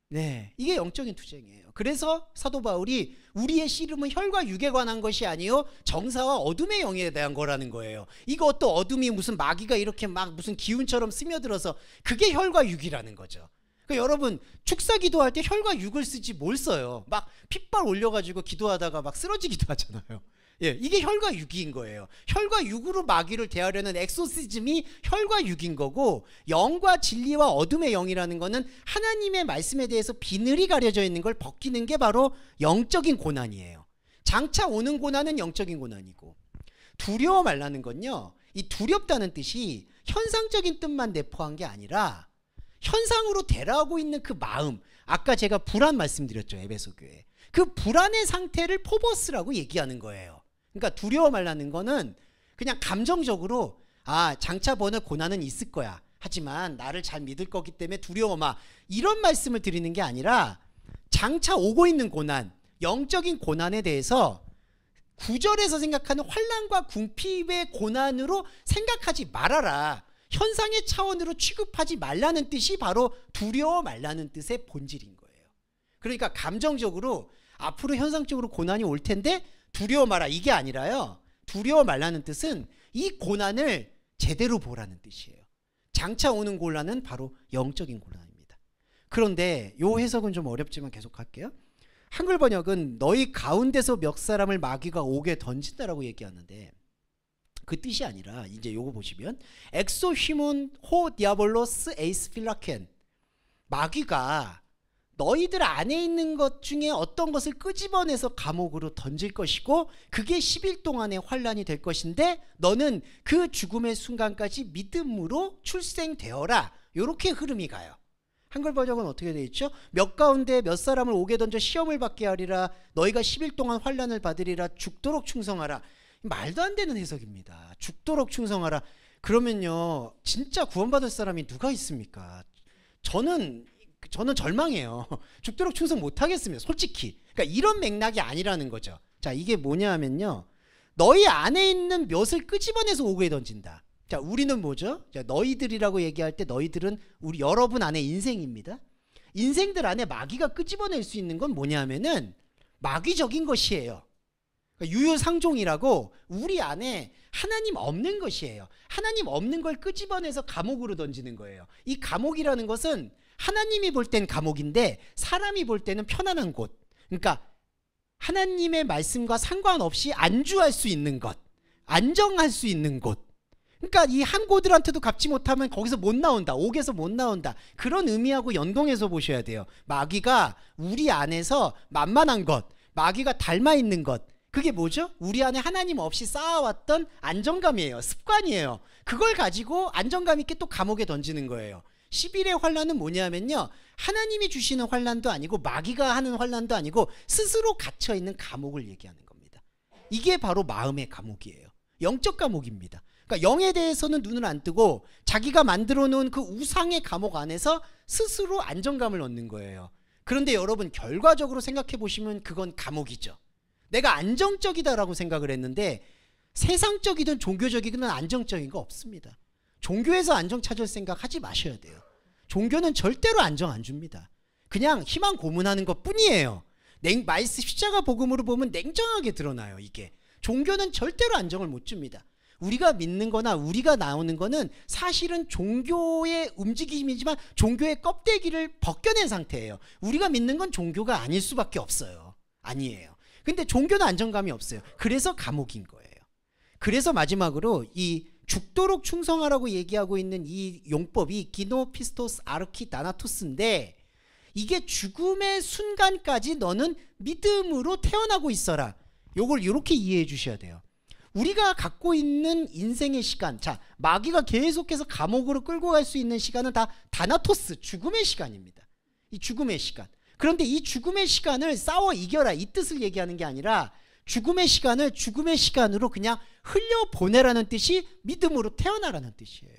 네, 이게 영적인 투쟁이에요. 그래서 사도 바울이 우리의 씨름은 혈과 육에 관한 것이 아니요 정사와 어둠의 영에 대한 거라는 거예요. 이것도 어둠이 무슨 마귀가 이렇게 막 무슨 기운처럼 스며들어서, 그게 혈과 육이라는 거죠. 그러니까 여러분, 축사 기도할 때 혈과 육을 쓰지 뭘 써요. 막 핏발 올려가지고 기도하다가 막 쓰러지기도 하잖아요. 예, 이게 혈과 육인 거예요. 혈과 육으로 마귀를 대하려는 엑소시즘이 혈과 육인 거고, 영과 진리와 어둠의 영이라는 거는 하나님의 말씀에 대해서 비늘이 가려져 있는 걸 벗기는 게 바로 영적인 고난이에요. 장차 오는 고난은 영적인 고난이고, 두려워 말라는 건요, 이 두렵다는 뜻이 현상적인 뜻만 내포한 게 아니라 현상으로 대라하고 있는 그 마음, 아까 제가 불안 말씀드렸죠, 에베소 교회. 그 불안의 상태를 포버스라고 얘기하는 거예요. 그러니까 두려워 말라는 거는 그냥 감정적으로 장차 보는 고난은 있을 거야, 하지만 나를 잘 믿을 거기 때문에 두려워 마, 이런 말씀을 드리는 게 아니라 장차 오고 있는 고난, 영적인 고난에 대해서 구절에서 생각하는 환난과 궁핍의 고난으로 생각하지 말아라, 현상의 차원으로 취급하지 말라는 뜻이 바로 두려워 말라는 뜻의 본질인 거예요. 그러니까 감정적으로 앞으로 현상적으로 고난이 올 텐데 두려워 마라, 이게 아니라요, 두려워 말라는 뜻은 이 고난을 제대로 보라는 뜻이에요. 장차 오는 고난은 바로 영적인 고난입니다. 그런데 요 해석은 좀 어렵지만 계속 할게요. 한글 번역은 너희 가운데서 몇 사람을 마귀가 옥에 던진다라고 얘기하는데, 그 뜻이 아니라 이제 요거 보시면 엑소 히몬 호 디아볼로스 에이스 필라켄, 마귀가 너희들 안에 있는 것 중에 어떤 것을 끄집어내서 감옥으로 던질 것이고, 그게 10일 동안의 환란이 될 것인데 너는 그 죽음의 순간까지 믿음으로 출생되어라, 요렇게 흐름이 가요. 한글 번역은 어떻게 되어 있죠? 몇 가운데 몇 사람을 옥에 던져 시험을 받게 하리라, 너희가 10일 동안 환란을 받으리라, 죽도록 충성하라. 말도 안 되는 해석입니다. 죽도록 충성하라. 그러면요, 진짜 구원받을 사람이 누가 있습니까? 저는 절망해요. 죽도록 충성 못하겠습니다, 솔직히. 그러니까 이런 맥락이 아니라는 거죠. 자, 이게 뭐냐 하면요, 너희 안에 있는 몇을 끄집어내서 옥에 던진다. 자, 우리는 뭐죠? 자, 너희들이라고 얘기할 때 너희들은 우리 여러분 안에 인생입니다. 인생들 안에 마귀가 끄집어낼 수 있는 건 뭐냐 하면은 마귀적인 것이에요. 그러니까 유유상종이라고 우리 안에 하나님 없는 것이에요. 하나님 없는 걸 끄집어내서 감옥으로 던지는 거예요. 이 감옥이라는 것은 하나님이 볼 땐 감옥인데 사람이 볼 때는 편안한 곳, 그러니까 하나님의 말씀과 상관없이 안주할 수 있는 것, 안정할 수 있는 곳. 그러니까 이 항고들한테도 갚지 못하면 거기서 못 나온다, 옥에서 못 나온다, 그런 의미하고 연동해서 보셔야 돼요. 마귀가 우리 안에서 만만한 것, 마귀가 닮아 있는 것, 그게 뭐죠? 우리 안에 하나님 없이 쌓아왔던 안정감이에요. 습관이에요. 그걸 가지고 안정감 있게 또 감옥에 던지는 거예요. 10일의 환란은 뭐냐면요, 하나님이 주시는 환란도 아니고 마귀가 하는 환란도 아니고 스스로 갇혀있는 감옥을 얘기하는 겁니다. 이게 바로 마음의 감옥이에요. 영적 감옥입니다. 그러니까 영에 대해서는 눈을 안 뜨고 자기가 만들어 놓은 그 우상의 감옥 안에서 스스로 안정감을 얻는 거예요. 그런데 여러분, 결과적으로 생각해 보시면 그건 감옥이죠. 내가 안정적이다라고 생각을 했는데 세상적이든 종교적이든 안정적인 거 없습니다. 종교에서 안정 찾을 생각 하지 마셔야 돼요. 종교는 절대로 안정 안 줍니다. 그냥 희망 고문하는 것 뿐이에요. 말씀 십자가 복음으로 보면 냉정하게 드러나요. 이게 종교는 절대로 안정을 못 줍니다. 우리가 믿는 거나 우리가 나오는 거는 사실은 종교의 움직임이지만 종교의 껍데기를 벗겨낸 상태예요. 우리가 믿는 건 종교가 아닐 수밖에 없어요. 아니에요. 근데 종교는 안정감이 없어요. 그래서 감옥인 거예요. 그래서 마지막으로 이 죽도록 충성하라고 얘기하고 있는 이 용법이 기노 피스토스 아르키 다나토스인데, 이게 죽음의 순간까지 너는 믿음으로 태어나고 있어라. 요걸 이렇게 이해해 주셔야 돼요. 우리가 갖고 있는 인생의 시간, 자, 마귀가 계속해서 감옥으로 끌고 갈 수 있는 시간은 다 다나토스, 죽음의 시간입니다. 이 죽음의 시간. 그런데 이 죽음의 시간을 싸워 이겨라, 이 뜻을 얘기하는 게 아니라 죽음의 시간을 죽음의 시간으로 그냥 흘려보내라는 뜻이 믿음으로 태어나라는 뜻이에요.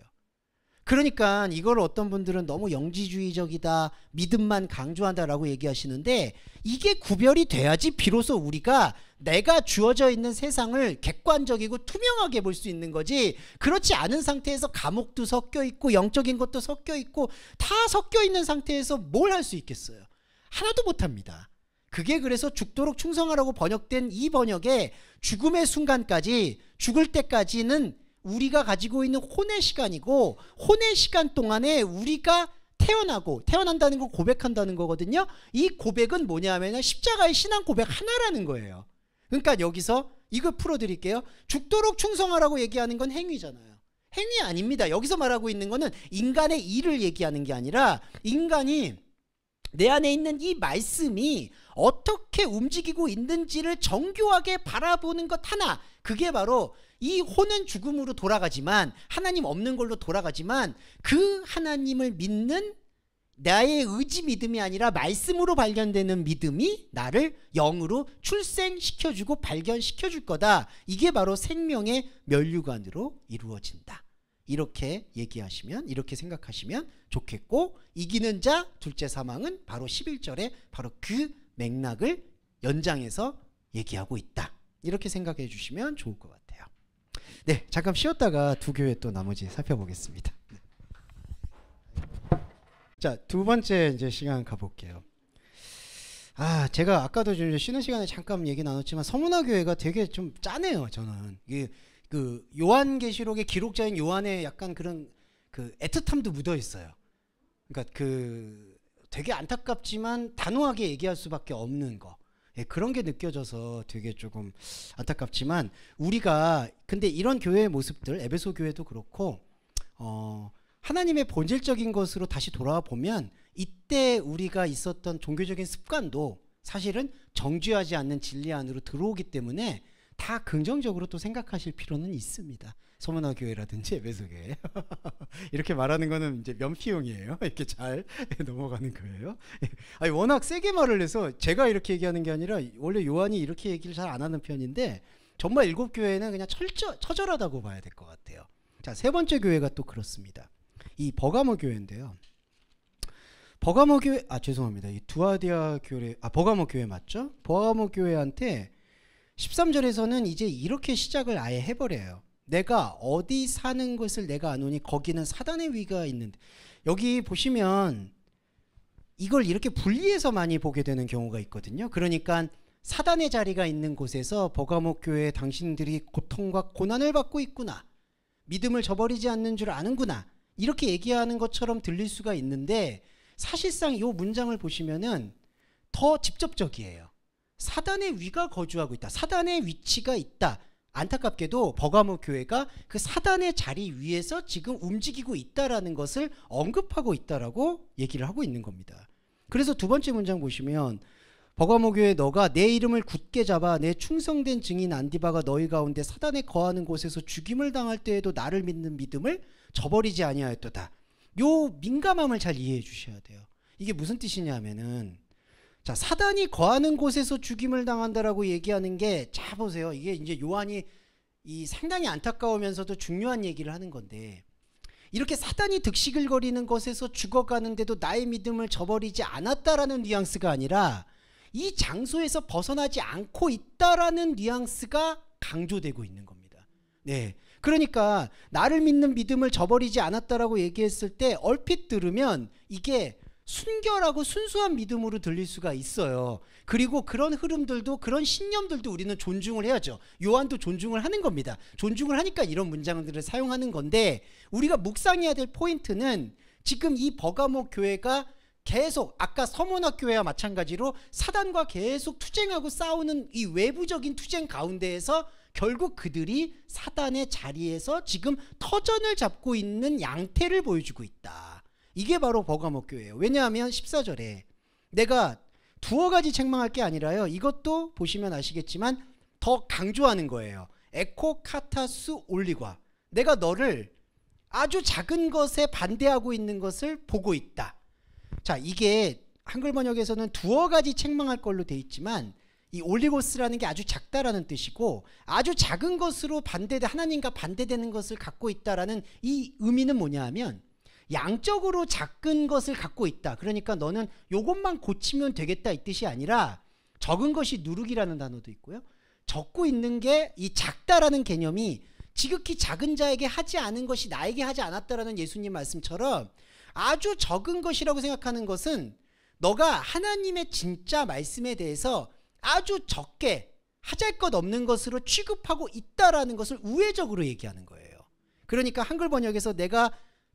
그러니까 이걸 어떤 분들은 너무 영지주의적이다, 믿음만 강조한다라고 얘기하시는데, 이게 구별이 돼야지 비로소 우리가 내가 주어져 있는 세상을 객관적이고 투명하게 볼 수 있는 거지, 그렇지 않은 상태에서 감옥도 섞여 있고 영적인 것도 섞여 있고 다 섞여 있는 상태에서 뭘 할 수 있겠어요? 하나도 못합니다. 그게 그래서 죽도록 충성하라고 번역된 이 번역에 죽음의 순간까지, 죽을 때까지는 우리가 가지고 있는 혼의 시간이고, 혼의 시간 동안에 우리가 태어난다는 건 고백한다는 거거든요. 이 고백은 뭐냐면 십자가의 신앙 고백 하나라는 거예요. 그러니까 여기서 이거 풀어드릴게요. 죽도록 충성하라고 얘기하는 건 행위잖아요. 행위 아닙니다. 여기서 말하고 있는 거는 인간의 일을 얘기하는 게 아니라 인간이 내 안에 있는 이 말씀이 어떻게 움직이고 있는지를 정교하게 바라보는 것 하나, 그게 바로 이 혼은 죽음으로 돌아가지만, 하나님 없는 걸로 돌아가지만, 그 하나님을 믿는 나의 의지 믿음이 아니라 말씀으로 발견되는 믿음이 나를 영으로 출생시켜주고 발견시켜줄 거다. 이게 바로 생명의 면류관으로 이루어진다. 이렇게 얘기하시면, 이렇게 생각하시면 좋겠고, 이기는 자 둘째 사망은 바로 11절에 바로 그 맥락을 연장해서 얘기하고 있다. 이렇게 생각해 주시면 좋을 것 같아요. 네, 잠깐 쉬었다가 두 교회 또 나머지 살펴보겠습니다. 자, 두 번째 이제 시간 가볼게요. 제가 아까도 좀 쉬는 시간에 잠깐 얘기 나눴지만 서문화 교회가 되게 좀 짜네요. 저는 이게 그 요한계시록의 기록자인 요한의 약간 그런 그 애틋함도 묻어 있어요. 그러니까 그 되게 안타깝지만 단호하게 얘기할 수밖에 없는 거. 예, 그런 게 느껴져서 되게 조금 안타깝지만, 우리가 근데 이런 교회의 모습들, 에베소 교회도 그렇고 하나님의 본질적인 것으로 다시 돌아와 보면 이때 우리가 있었던 종교적인 습관도 사실은 정죄하지 않는 진리 안으로 들어오기 때문에 다 긍정적으로 또 생각하실 필요는 있습니다. 서문화 교회라든지 에베소 교회 이렇게 말하는 거는 이제 면피용이에요. 이렇게 잘 넘어가는 거예요. 아니, 워낙 세게 말을 해서 제가 이렇게 얘기하는 게 아니라 원래 요한이 이렇게 얘기를 잘 안 하는 편인데 정말 일곱 교회는 그냥 처절하다고 봐야 될 것 같아요. 자, 세 번째 교회가 또 그렇습니다. 이 버가모 교회인데요. 버가모 교회, 죄송합니다. 이 두아디아 교회, 버가모 교회 맞죠? 버가모 교회한테 13절에서는 이제 이렇게 시작을 아예 해버려요. 내가 어디 사는 것을 내가 아노니 거기는 사단의 위가 있는데, 여기 보시면 이걸 이렇게 분리해서 많이 보게 되는 경우가 있거든요. 그러니까 사단의 자리가 있는 곳에서 버가모 교회 당신들이 고통과 고난을 받고 있구나, 믿음을 저버리지 않는 줄 아는구나, 이렇게 얘기하는 것처럼 들릴 수가 있는데, 사실상 이 문장을 보시면은 더 직접적이에요. 사단의 위가 거주하고 있다, 사단의 위치가 있다. 안타깝게도 버가모 교회가 그 사단의 자리 위에서 지금 움직이고 있다라는 것을 언급하고 있다라고 얘기를 하고 있는 겁니다. 그래서 두 번째 문장 보시면 버가모 교회, 너가 내 이름을 굳게 잡아 내 충성된 증인 안디바가 너희 가운데 사단에 거하는 곳에서 죽임을 당할 때에도 나를 믿는 믿음을 저버리지 아니하였도다. 요 민감함을 잘 이해해 주셔야 돼요. 이게 무슨 뜻이냐면은, 자, 사단이 거하는 곳에서 죽임을 당한다라고 얘기하는 게, 자 보세요. 이게 이제 요한이 이 상당히 안타까우면서도 중요한 얘기를 하는 건데, 이렇게 사단이 득시글거리는 것에서 죽어가는데도 나의 믿음을 저버리지 않았다라는 뉘앙스가 아니라 이 장소에서 벗어나지 않고 있다라는 뉘앙스가 강조되고 있는 겁니다. 네, 그러니까 나를 믿는 믿음을 저버리지 않았다라고 얘기했을 때 얼핏 들으면 이게 순결하고 순수한 믿음으로 들릴 수가 있어요. 그리고 그런 흐름들도, 그런 신념들도 우리는 존중을 해야죠. 요한도 존중을 하는 겁니다. 존중을 하니까 이런 문장들을 사용하는 건데, 우리가 묵상해야 될 포인트는 지금 이 버가모 교회가 계속 아까 서문화 교회와 마찬가지로 사단과 계속 투쟁하고 싸우는 이 외부적인 투쟁 가운데에서 결국 그들이 사단의 자리에서 지금 터전을 잡고 있는 양태를 보여주고 있다. 이게 바로 버가모 교회예요. 왜냐하면 14절에 내가 두어 가지 책망할 게 아니라요, 이것도 보시면 아시겠지만 더 강조하는 거예요. 에코 카타스 올리과, 내가 너를 아주 작은 것에 반대하고 있는 것을 보고 있다. 자, 이게 한글 번역에서는 두어 가지 책망할 걸로 돼 있지만 이 올리고스라는 게 아주 작다라는 뜻이고, 아주 작은 것으로 하나님과 반대되는 것을 갖고 있다라는 이 의미는 뭐냐 하면 양적으로 작은 것을 갖고 있다. 그러니까 너는 요것만 고치면 되겠다 이 뜻이 아니라, 적은 것이 누룩이라는 단어도 있고요, 적고 있는 게 이 작다라는 개념이 지극히 작은 자에게 하지 않은 것이 나에게 하지 않았다라는 예수님 말씀처럼, 아주 적은 것이라고 생각하는 것은 너가 하나님의 진짜 말씀에 대해서 아주 적게 하잘것없는 것으로 취급하고 있다라는 것을 우회적으로 얘기하는 거예요. 그러니까 한글 번역에서 내가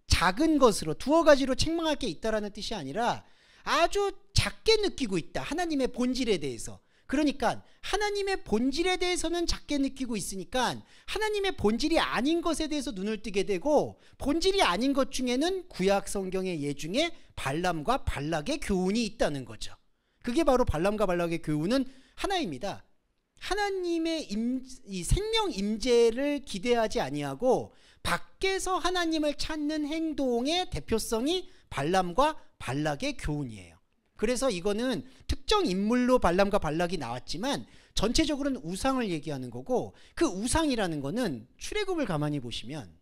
작은 것으로 두어 가지로 책망할 게 있다라는 뜻이 아니라 아주 작게 느끼고 있다, 하나님의 본질에 대해서. 그러니까 하나님의 본질에 대해서는 작게 느끼고 있으니까 하나님의 본질이 아닌 것에 대해서 눈을 뜨게 되고, 본질이 아닌 것 중에는 구약 성경의 예 중에 발람과 발락의 교훈이 있다는 거죠. 그게 바로 발람과 발락의 교훈은 하나입니다. 하나님의 이 생명 임재를 기대하지 아니하고 밖에서 하나님을 찾는 행동의 대표성이 발람과 발락의 교훈이에요. 그래서 이거는 특정 인물로 발람과 발락이 나왔지만 전체적으로는 우상을 얘기하는 거고, 그 우상이라는 거는 출애굽을 가만히 보시면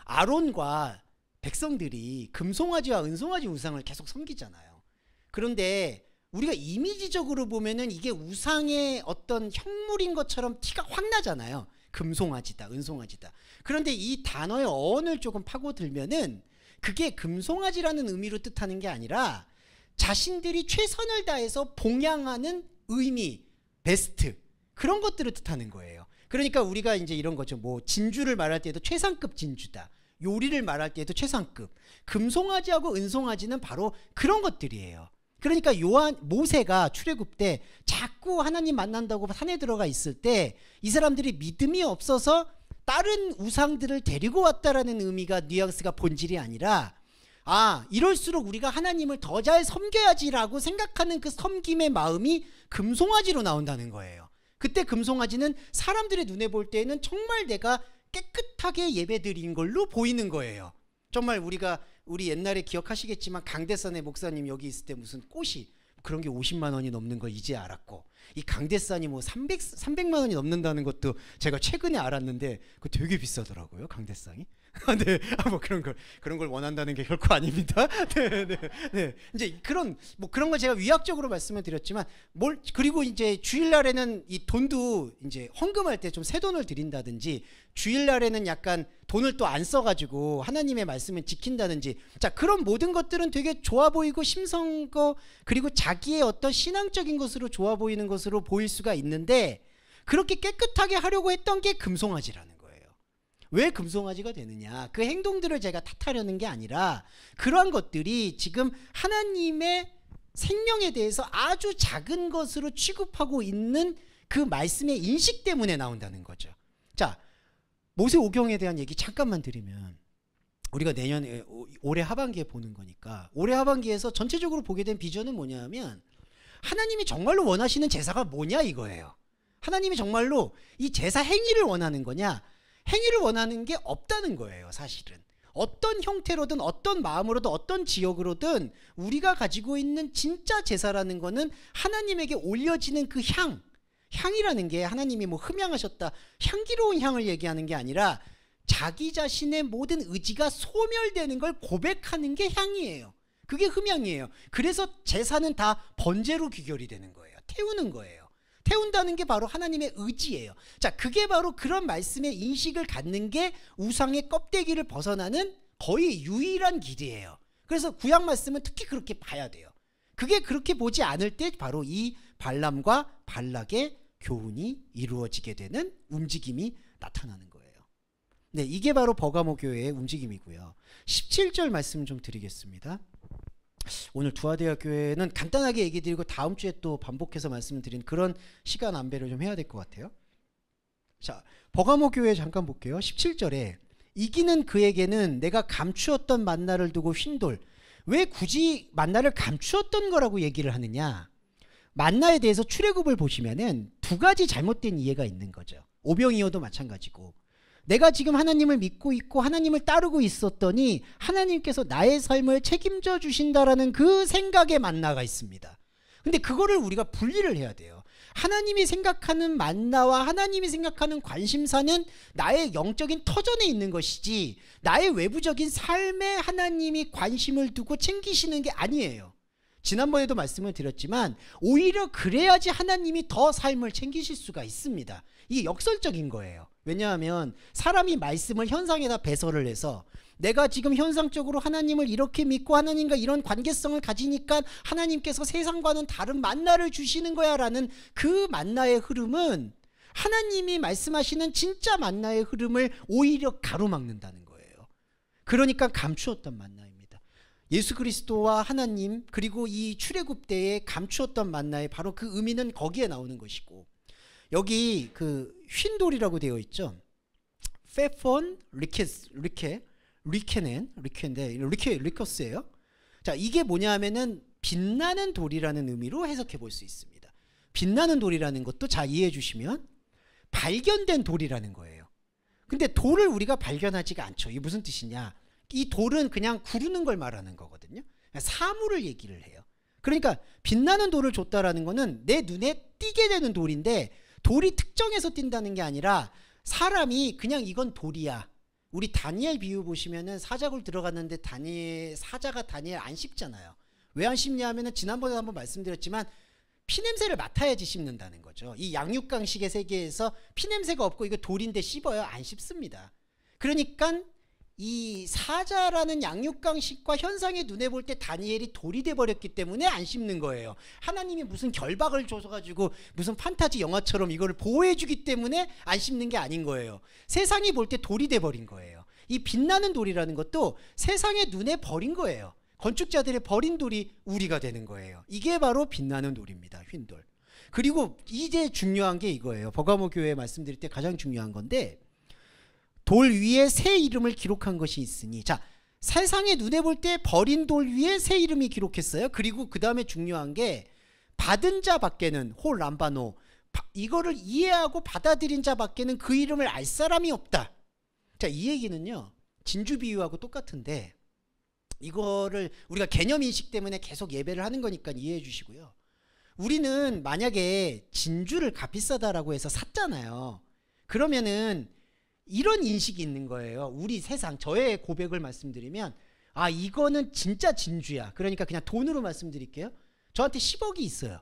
아론과 백성들이 금송아지와 은송아지 우상을 계속 섬기잖아요. 그런데 우리가 이미지적으로 보면은 이게 우상의 어떤 형물인 것처럼 티가 확 나잖아요. 금송아지다, 은송아지다. 그런데 이 단어의 어원을 조금 파고들면은 그게 금송아지라는 의미로 뜻하는 게 아니라 자신들이 최선을 다해서 봉양하는 의미, 베스트, 그런 것들을 뜻하는 거예요. 그러니까 우리가 이제 이런 거죠. 뭐 진주를 말할 때도 최상급 진주다, 요리를 말할 때도 최상급. 금송아지하고 은송아지는 바로 그런 것들이에요. 그러니까 모세가 출애굽 때 자꾸 하나님 만난다고 산에 들어가 있을 때 이 사람들이 믿음이 없어서 다른 우상들을 데리고 왔다라는 의미가, 뉘앙스가 본질이 아니라, 이럴수록 우리가 하나님을 더 잘 섬겨야지라고 생각하는 그 섬김의 마음이 금송아지로 나온다는 거예요. 그때 금송아지는 사람들의 눈에 볼 때에는 정말 내가 깨끗하게 예배드린 걸로 보이는 거예요. 정말 우리 옛날에 기억하시겠지만 강대산의 목사님 여기 있을 때 무슨 꽃이 그런 게 50만 원이 넘는 걸 이제 알았고, 이 강대산이 뭐 300만 원이 넘는다는 것도 제가 최근에 알았는데 그거 되게 비싸더라고요, 강대산이. 네, 뭐 그런 걸 원한다는 게 결코 아닙니다. 네. 이제 그런 걸 제가 위약적으로 말씀을 드렸지만, 그리고 이제 주일날에는 이 돈도 이제 헌금할 때 좀 새 돈을 드린다든지, 주일날에는 약간 돈을 또 안 써가지고 하나님의 말씀을 지킨다든지, 자, 그런 모든 것들은 되게 좋아 보이고 심성거, 그리고 자기의 어떤 신앙적인 것으로 좋아 보이는 것으로 보일 수가 있는데, 그렇게 깨끗하게 하려고 했던 게 금송아지라는 거예요. 왜 금송아지가 되느냐? 그 행동들을 제가 탓하려는 게 아니라 그러한 것들이 지금 하나님의 생명에 대해서 아주 작은 것으로 취급하고 있는 그 말씀의 인식 때문에 나온다는 거죠. 자, 모세 오경에 대한 얘기 잠깐만 드리면, 우리가 내년에 올해 하반기에 보는 거니까 올해 하반기에서 전체적으로 보게 된 비전은 뭐냐면, 하나님이 정말로 원하시는 제사가 뭐냐 이거예요. 하나님이 정말로 이 제사 행위를 원하는 거냐? 행위를 원하는 게 없다는 거예요. 사실은 어떤 형태로든 어떤 마음으로든 어떤 지역으로든 우리가 가지고 있는 진짜 제사라는 거는 하나님에게 올려지는 그 향이라는 게, 하나님이 뭐 흠향하셨다, 향기로운 향을 얘기하는 게 아니라 자기 자신의 모든 의지가 소멸되는 걸 고백하는 게 향이에요. 그게 흠향이에요. 그래서 제사는 다 번제로 귀결이 되는 거예요. 태우는 거예요. 태운다는 게 바로 하나님의 의지예요. 자, 그게 바로 그런 말씀의 인식을 갖는 게 우상의 껍데기를 벗어나는 거의 유일한 길이에요. 그래서 구약 말씀은 특히 그렇게 봐야 돼요. 그게 그렇게 보지 않을 때 바로 이 발람과 발락의 교훈이 이루어지게 되는 움직임이 나타나는 거예요. 네, 이게 바로 버가모 교회의 움직임이고요. 17절 말씀 좀 드리겠습니다. 오늘 두아대학교회는 간단하게 얘기 드리고 다음 주에 또 반복해서 말씀드린 그런 시간 안배를 좀 해야 될 것 같아요. 자, 버가모 교회 잠깐 볼게요. 17절에 이기는 그에게는 내가 감추었던 만나를 두고 휜돌. 왜 굳이 만나를 감추었던 거라고 얘기를 하느냐? 만나에 대해서 출애굽을 보시면은 두 가지 잘못된 이해가 있는 거죠. 오병이어도 마찬가지고, 내가 지금 하나님을 믿고 있고 하나님을 따르고 있었더니 하나님께서 나의 삶을 책임져 주신다라는 그 생각의 만나가 있습니다. 근데 그거를 우리가 분리를 해야 돼요. 하나님이 생각하는 만나와 하나님이 생각하는 관심사는 나의 영적인 터전에 있는 것이지, 나의 외부적인 삶에 하나님이 관심을 두고 챙기시는 게 아니에요. 지난번에도 말씀을 드렸지만 오히려 그래야지 하나님이 더 삶을 챙기실 수가 있습니다. 이게 역설적인 거예요. 왜냐하면 사람이 말씀을 현상에다 배설을 해서, 내가 지금 현상적으로 하나님을 이렇게 믿고 하나님과 이런 관계성을 가지니까 하나님께서 세상과는 다른 만나를 주시는 거야 라는 그 만나의 흐름은 하나님이 말씀하시는 진짜 만나의 흐름을 오히려 가로막는다는 거예요. 그러니까 감추었던 만나입니다. 예수 그리스도와 하나님 그리고 이 출애굽 때에 감추었던 만나의 바로 그 의미는 거기에 나오는 것이고, 여기 그 흰 돌이라고 되어 있죠. 페폰 리케스예요. 자, 이게 뭐냐 하면은 빛나는 돌이라는 의미로 해석해 볼 수 있습니다. 빛나는 돌이라는 것도 잘 이해해 주시면 발견된 돌이라는 거예요. 근데 돌을 우리가 발견하지가 않죠. 이게 무슨 뜻이냐? 이 돌은 그냥 구르는 걸 말하는 거거든요. 사물을 얘기를 해요. 그러니까 빛나는 돌을 줬다라는 거는 내 눈에 띄게 되는 돌인데, 돌이 특정해서 띈다는 게 아니라 사람이 그냥 이건 돌이야. 우리 다니엘 비유 보시면은 사자굴 들어갔는데 사자가 다니엘 안 씹잖아요. 왜 안 씹냐 하면은 지난번에 한번 말씀드렸지만 피냄새를 맡아야지 씹는다는 거죠. 이 양육강식의 세계에서 피냄새가 없고 이거 돌인데 씹어요? 안 씹습니다. 그러니까 이 사자라는 양육강식과 현상의 눈에 볼 때 다니엘이 돌이 돼버렸기 때문에 안 씹는 거예요. 하나님이 무슨 결박을 줘서 가지고 무슨 판타지 영화처럼 이거를 보호해주기 때문에 안 씹는 게 아닌 거예요. 세상이 볼 때 돌이 돼버린 거예요. 이 빛나는 돌이라는 것도 세상의 눈에 버린 거예요. 건축자들의 버린 돌이 우리가 되는 거예요. 이게 바로 빛나는 돌입니다. 흰돌. 그리고 이제 중요한 게 이거예요. 버가모 교회 말씀드릴 때 가장 중요한 건데, 돌 위에 새 이름을 기록한 것이 있으니, 자, 세상의 눈에 볼 때 버린 돌 위에 새 이름이 기록했어요. 그리고 그 다음에 중요한 게 받은 자 밖에는 홀 람바노, 이거를 이해하고 받아들인 자 밖에는 그 이름을 알 사람이 없다. 자, 이 얘기는요 진주 비유하고 똑같은데, 이거를 우리가 개념 인식 때문에 계속 예배를 하는 거니까 이해해 주시고요. 우리는 만약에 진주를 값비싸다라고 해서 샀잖아요. 그러면은 이런 인식이 있는 거예요. 우리 세상, 저의 고백을 말씀드리면, 아, 이거는 진짜 진주야. 그러니까 그냥 돈으로 말씀드릴게요. 저한테 10억이 있어요.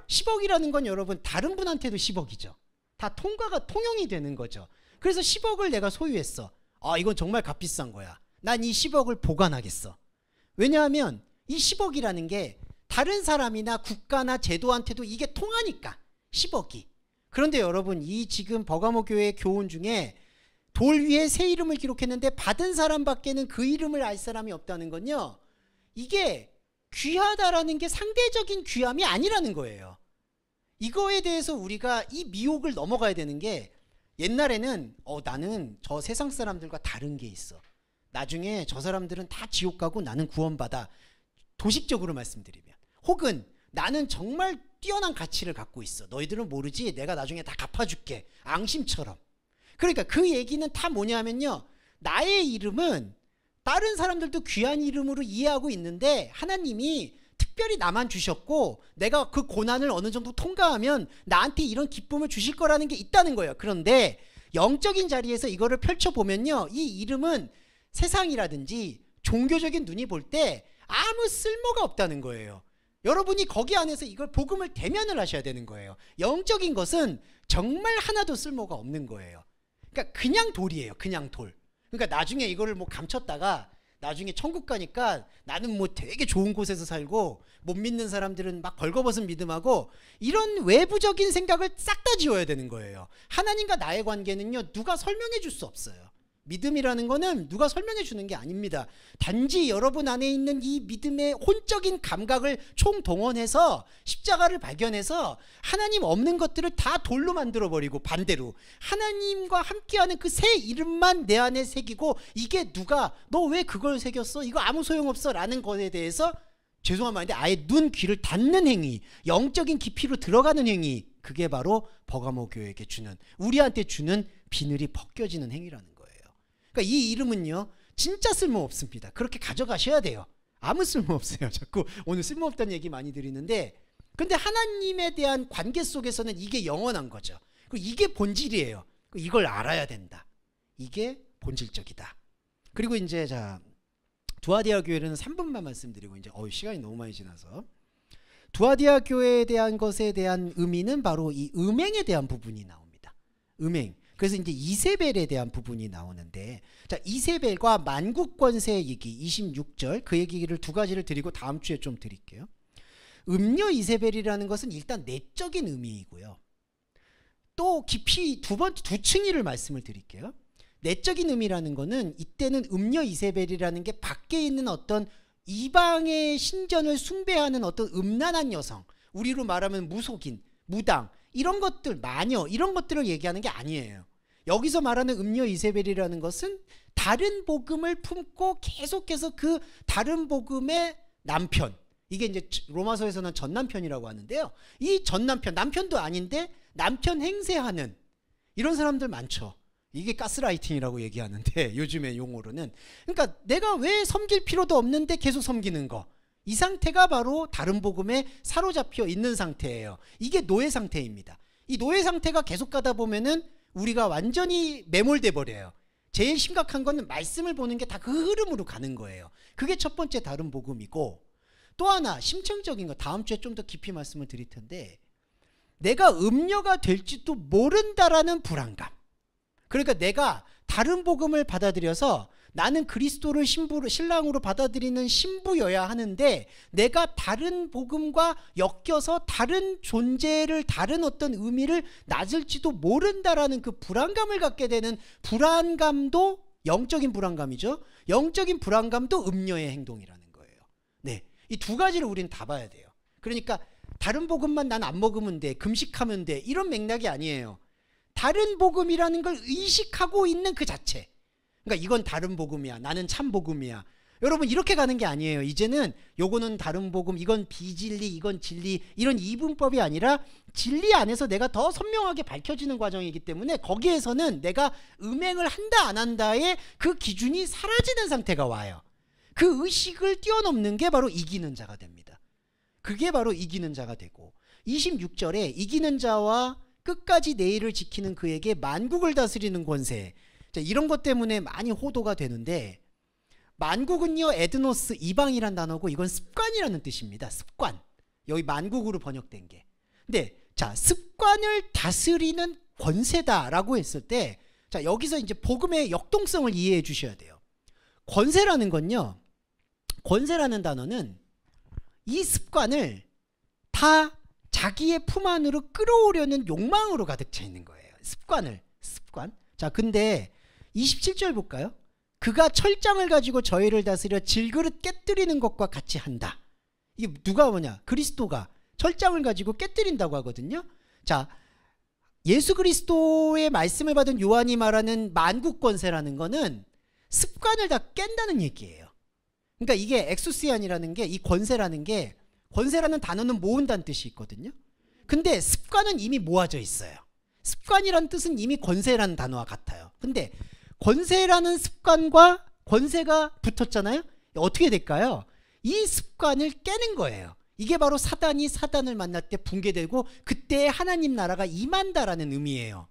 10억이라는 건 여러분 다른 분한테도 10억이죠. 다 통용이 되는 거죠. 그래서 10억을 내가 소유했어. 아, 이건 정말 값비싼 거야. 난 이 10억을 보관하겠어. 왜냐하면 이 10억이라는 게 다른 사람이나 국가나 제도한테도 이게 통하니까 10억이. 그런데 여러분, 이 지금 버가모 교회의 교훈 중에 돌 위에 새 이름을 기록했는데 받은 사람밖에는 그 이름을 알 사람이 없다는 건요, 이게 귀하다라는 게 상대적인 귀함이 아니라는 거예요. 이거에 대해서 우리가 이 미혹을 넘어가야 되는 게, 옛날에는 나는 저 세상 사람들과 다른 게 있어. 나중에 저 사람들은 다 지옥 가고 나는 구원받아. 도식적으로 말씀드리면. 혹은 나는 정말 뛰어난 가치를 갖고 있어. 너희들은 모르지. 내가 나중에 다 갚아줄게. 앙심처럼. 그러니까 그 얘기는 다 뭐냐면요, 나의 이름은 다른 사람들도 귀한 이름으로 이해하고 있는데 하나님이 특별히 나만 주셨고 내가 그 고난을 어느 정도 통과하면 나한테 이런 기쁨을 주실 거라는 게 있다는 거예요. 그런데 영적인 자리에서 이거를 펼쳐보면요, 이 이름은 세상이라든지 종교적인 눈이 볼 때 아무 쓸모가 없다는 거예요. 여러분이 거기 안에서 이걸 복음을 대면을 하셔야 되는 거예요. 영적인 것은 정말 하나도 쓸모가 없는 거예요. 그러니까 그냥 돌이에요. 그냥 돌. 그러니까 나중에 이거를 뭐 감췄다가 나중에 천국 가니까 나는 뭐 되게 좋은 곳에서 살고 못 믿는 사람들은 막 벌거벗은 믿음하고, 이런 외부적인 생각을 싹 다 지워야 되는 거예요. 하나님과 나의 관계는요, 누가 설명해 줄 수 없어요. 믿음이라는 거는 누가 설명해 주는 게 아닙니다. 단지 여러분 안에 있는 이 믿음의 혼적인 감각을 총동원해서 십자가를 발견해서 하나님 없는 것들을 다 돌로 만들어버리고, 반대로 하나님과 함께하는 그 새 이름만 내 안에 새기고, 이게 누가 너 왜 그걸 새겼어? 이거 아무 소용없어 라는 것에 대해서 죄송한 말인데 아예 눈 귀를 닫는 행위, 영적인 깊이로 들어가는 행위, 그게 바로 버가모 교회에게 주는, 우리한테 주는 비늘이 벗겨지는 행위라는 거예요. 그러니까 이 이름은요 진짜 쓸모없습니다. 그렇게 가져가셔야 돼요. 아무 쓸모없어요. 자꾸 오늘 쓸모없다는 얘기 많이 드리는데, 근데 하나님에 대한 관계 속에서는 이게 영원한 거죠. 이게 본질이에요. 이걸 알아야 된다. 이게 본질적이다. 그리고 이제 자, 두아디아 교회는 3분만 말씀드리고 이제 시간이 너무 많이 지나서, 두아디아 교회에 대한 것에 대한 의미는 바로 이 음행에 대한 부분이 나옵니다. 음행. 그래서 이제 이세벨에 대한 부분이 나오는데, 자, 이세벨과 만국권세 얘기 26절, 그 얘기를 두 가지를 드리고 다음 주에 좀 드릴게요. 음녀 이세벨이라는 것은 일단 내적인 의미이고요. 또 깊이 두 층위를 말씀을 드릴게요. 내적인 의미라는 거는 이때는 음녀 이세벨이라는 게 밖에 있는 어떤 이방의 신전을 숭배하는 어떤 음란한 여성, 우리로 말하면 무속인, 무당, 이런 것들, 마녀, 이런 것들을 얘기하는 게 아니에요. 여기서 말하는 음녀 이세벨이라는 것은 다른 복음을 품고 계속해서 그 다른 복음의 남편, 이게 이제 로마서에서는 전남편이라고 하는데요. 이 전남편, 남편도 아닌데 남편 행세하는 이런 사람들 많죠. 이게 가스라이팅이라고 얘기하는데 요즘의 용어로는. 그러니까 내가 왜 섬길 필요도 없는데 계속 섬기는 거, 이 상태가 바로 다른 복음에 사로잡혀 있는 상태예요. 이게 노예 상태입니다. 이 노예 상태가 계속 가다 보면은 우리가 완전히 매몰돼 버려요. 제일 심각한 거는 말씀을 보는 게 다 그 흐름으로 가는 거예요. 그게 첫 번째 다른 복음이고, 또 하나 심층적인 거, 다음 주에 좀 더 깊이 말씀을 드릴 텐데, 내가 음녀가 될지도 모른다라는 불안감. 그러니까 내가 다른 복음을 받아들여서 나는 그리스도를 신랑으로 받아들이는 신부여야 하는데, 내가 다른 복음과 엮여서 다른 존재를, 다른 어떤 의미를 낮을지도 모른다라는 그 불안감을 갖게 되는 불안감도 영적인 불안감이죠. 영적인 불안감도 음녀의 행동이라는 거예요. 네, 이 두 가지를 우리는 다 봐야 돼요. 그러니까 다른 복음만 난 안 먹으면 돼, 금식하면 돼, 이런 맥락이 아니에요. 다른 복음이라는 걸 의식하고 있는 그 자체. 그러니까 이건 다른 복음이야, 나는 참 복음이야. 여러분, 이렇게 가는 게 아니에요. 이제는 요거는 다른 복음, 이건 비진리, 이건 진리, 이런 이분법이 아니라 진리 안에서 내가 더 선명하게 밝혀지는 과정이기 때문에 거기에서는 내가 음행을 한다 안 한다의 그 기준이 사라지는 상태가 와요. 그 의식을 뛰어넘는 게 바로 이기는 자가 됩니다. 그게 바로 이기는 자가 되고, 26절에 이기는 자와 끝까지 내일을 지키는 그에게 만국을 다스리는 권세. 자, 이런 것 때문에 많이 호도가 되는데, 만국은요 에드노스, 이방이란 단어고 이건 습관이라는 뜻입니다. 습관. 여기 만국으로 번역된 게. 근데 자, 습관을 다스리는 권세다라고 했을 때, 자, 여기서 이제 복음의 역동성을 이해해 주셔야 돼요. 권세라는 건요, 권세라는 단어는 이 습관을 다 자기의 품 안으로 끌어오려는 욕망으로 가득 차 있는 거예요. 습관. 자, 근데 27절 볼까요? 그가 철장을 가지고 저희를 다스려 질그릇 깨뜨리는 것과 같이 한다. 이게 누가 뭐냐? 그리스도가 철장을 가지고 깨뜨린다고 하거든요. 자, 예수 그리스도의 말씀을 받은 요한이 말하는 만국 권세라는 거는 습관을 다 깬다는 얘기예요. 그러니까 이게 엑소시안이라는 게, 이 권세라는 게, 권세라는 단어는 모은다는 뜻이 있거든요. 근데 습관은 이미 모아져 있어요. 습관이라는 뜻은 이미 권세라는 단어와 같아요. 근데 권세라는 습관과 권세가 붙었잖아요. 어떻게 될까요? 이 습관을 깨는 거예요. 이게 바로 사단이 사단을 만날 때 붕괴되고 그때 하나님 나라가 임한다라는 의미예요.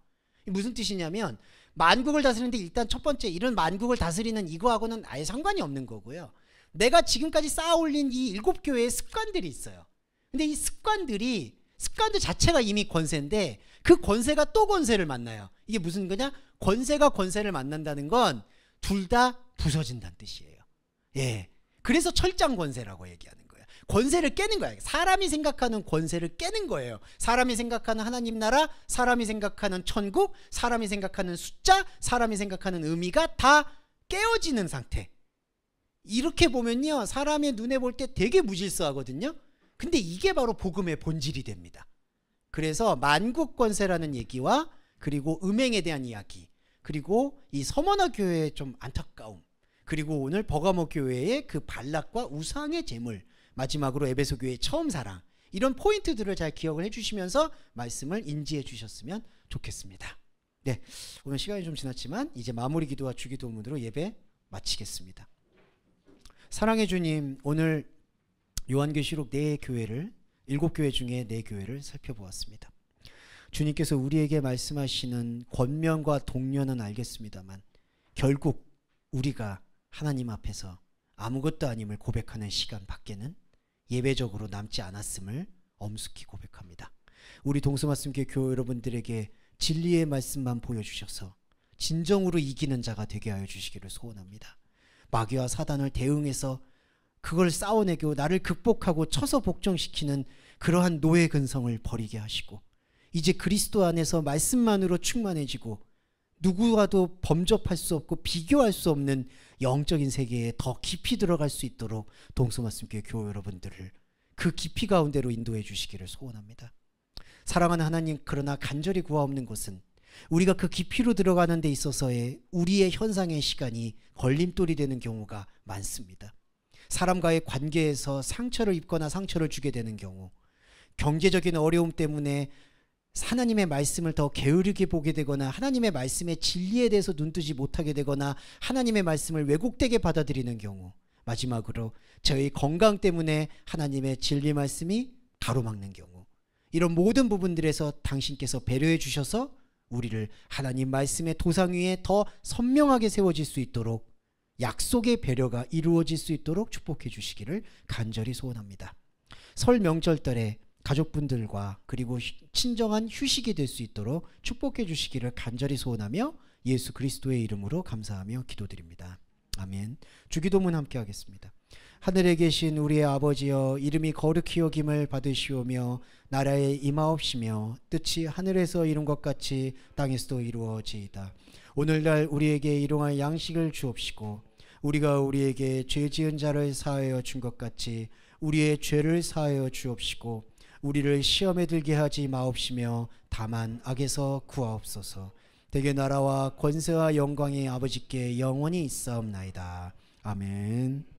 무슨 뜻이냐면, 만국을 다스리는데 일단 첫 번째, 이런 만국을 다스리는 이거하고는 아예 상관이 없는 거고요. 내가 지금까지 쌓아올린 이 7교회의 습관들이 있어요. 근데 이 습관들 자체가 이미 권세인데, 그 권세가 또 권세를 만나요. 이게 무슨 거냐? 권세가 권세를 만난다는 건 둘 다 부서진다는 뜻이에요. 예. 그래서 철장 권세라고 얘기하는 거예요. 권세를 깨는 거예요. 사람이 생각하는 권세를 깨는 거예요. 사람이 생각하는 하나님 나라, 사람이 생각하는 천국, 사람이 생각하는 숫자, 사람이 생각하는 의미가 다 깨어지는 상태. 이렇게 보면요, 사람의 눈에 볼 때 되게 무질서하거든요. 근데 이게 바로 복음의 본질이 됩니다. 그래서 만국 권세라는 얘기와, 그리고 음행에 대한 이야기, 그리고 이 서머나 교회의 좀 안타까움, 그리고 오늘 버가모 교회의 그 발락과 우상의 제물, 마지막으로 에베소 교회의 처음 사랑, 이런 포인트들을 잘 기억을 해주시면서 말씀을 인지해 주셨으면 좋겠습니다. 네, 오늘 시간이 좀 지났지만 이제 마무리 기도와 주기도문으로 예배 마치겠습니다. 사랑의 주님, 오늘 요한계시록 4교회를, 7교회 중에 4교회를 살펴보았습니다. 주님께서 우리에게 말씀하시는 권면과 독려는 알겠습니다만, 결국 우리가 하나님 앞에서 아무것도 아님을 고백하는 시간 밖에는 예배적으로 남지 않았음을 엄숙히 고백합니다. 우리 동서말씀교회 교회 여러분들에게 진리의 말씀만 보여주셔서 진정으로 이기는 자가 되게 하여 주시기를 소원합니다. 마귀와 사단을 대응해서 그걸 싸워내고 나를 극복하고 쳐서 복종시키는 그러한 노예 근성을 버리게 하시고, 이제 그리스도 안에서 말씀만으로 충만해지고 누구와도 범접할 수 없고 비교할 수 없는 영적인 세계에 더 깊이 들어갈 수 있도록 동서말씀교회 교회 여러분들을 그 깊이 가운데로 인도해 주시기를 소원합니다. 사랑하는 하나님, 그러나 간절히 구하옵는 것은 우리가 그 깊이로 들어가는 데 있어서의 우리의 현상의 시간이 걸림돌이 되는 경우가 많습니다. 사람과의 관계에서 상처를 입거나 상처를 주게 되는 경우, 경제적인 어려움 때문에 하나님의 말씀을 더 게으르게 보게 되거나 하나님의 말씀의 진리에 대해서 눈뜨지 못하게 되거나 하나님의 말씀을 왜곡되게 받아들이는 경우, 마지막으로 저희 건강 때문에 하나님의 진리 말씀이 가로막는 경우, 이런 모든 부분들에서 당신께서 배려해 주셔서 우리를 하나님 말씀의 도상 위에 더 선명하게 세워질 수 있도록, 약속의 배려가 이루어질 수 있도록 축복해 주시기를 간절히 소원합니다. 설 명절달에 가족분들과 그리고 친정한 휴식이 될 수 있도록 축복해 주시기를 간절히 소원하며 예수 그리스도의 이름으로 감사하며 기도드립니다. 아멘. 주기도문 함께 하겠습니다. 하늘에 계신 우리의 아버지여, 이름이 거룩히 여김을 받으시오며 나라에 임하옵시며 뜻이 하늘에서 이룬 것 같이 땅에서도 이루어지이다. 오늘날 우리에게 일용할 양식을 주옵시고 우리가 우리에게 죄 지은 자를 사하여 준 것 같이 우리의 죄를 사하여 주옵시고 우리를 시험에 들게 하지 마옵시며 다만 악에서 구하옵소서. 대개 나라와 권세와 영광이 아버지께 영원히 있사옵나이다. 아멘.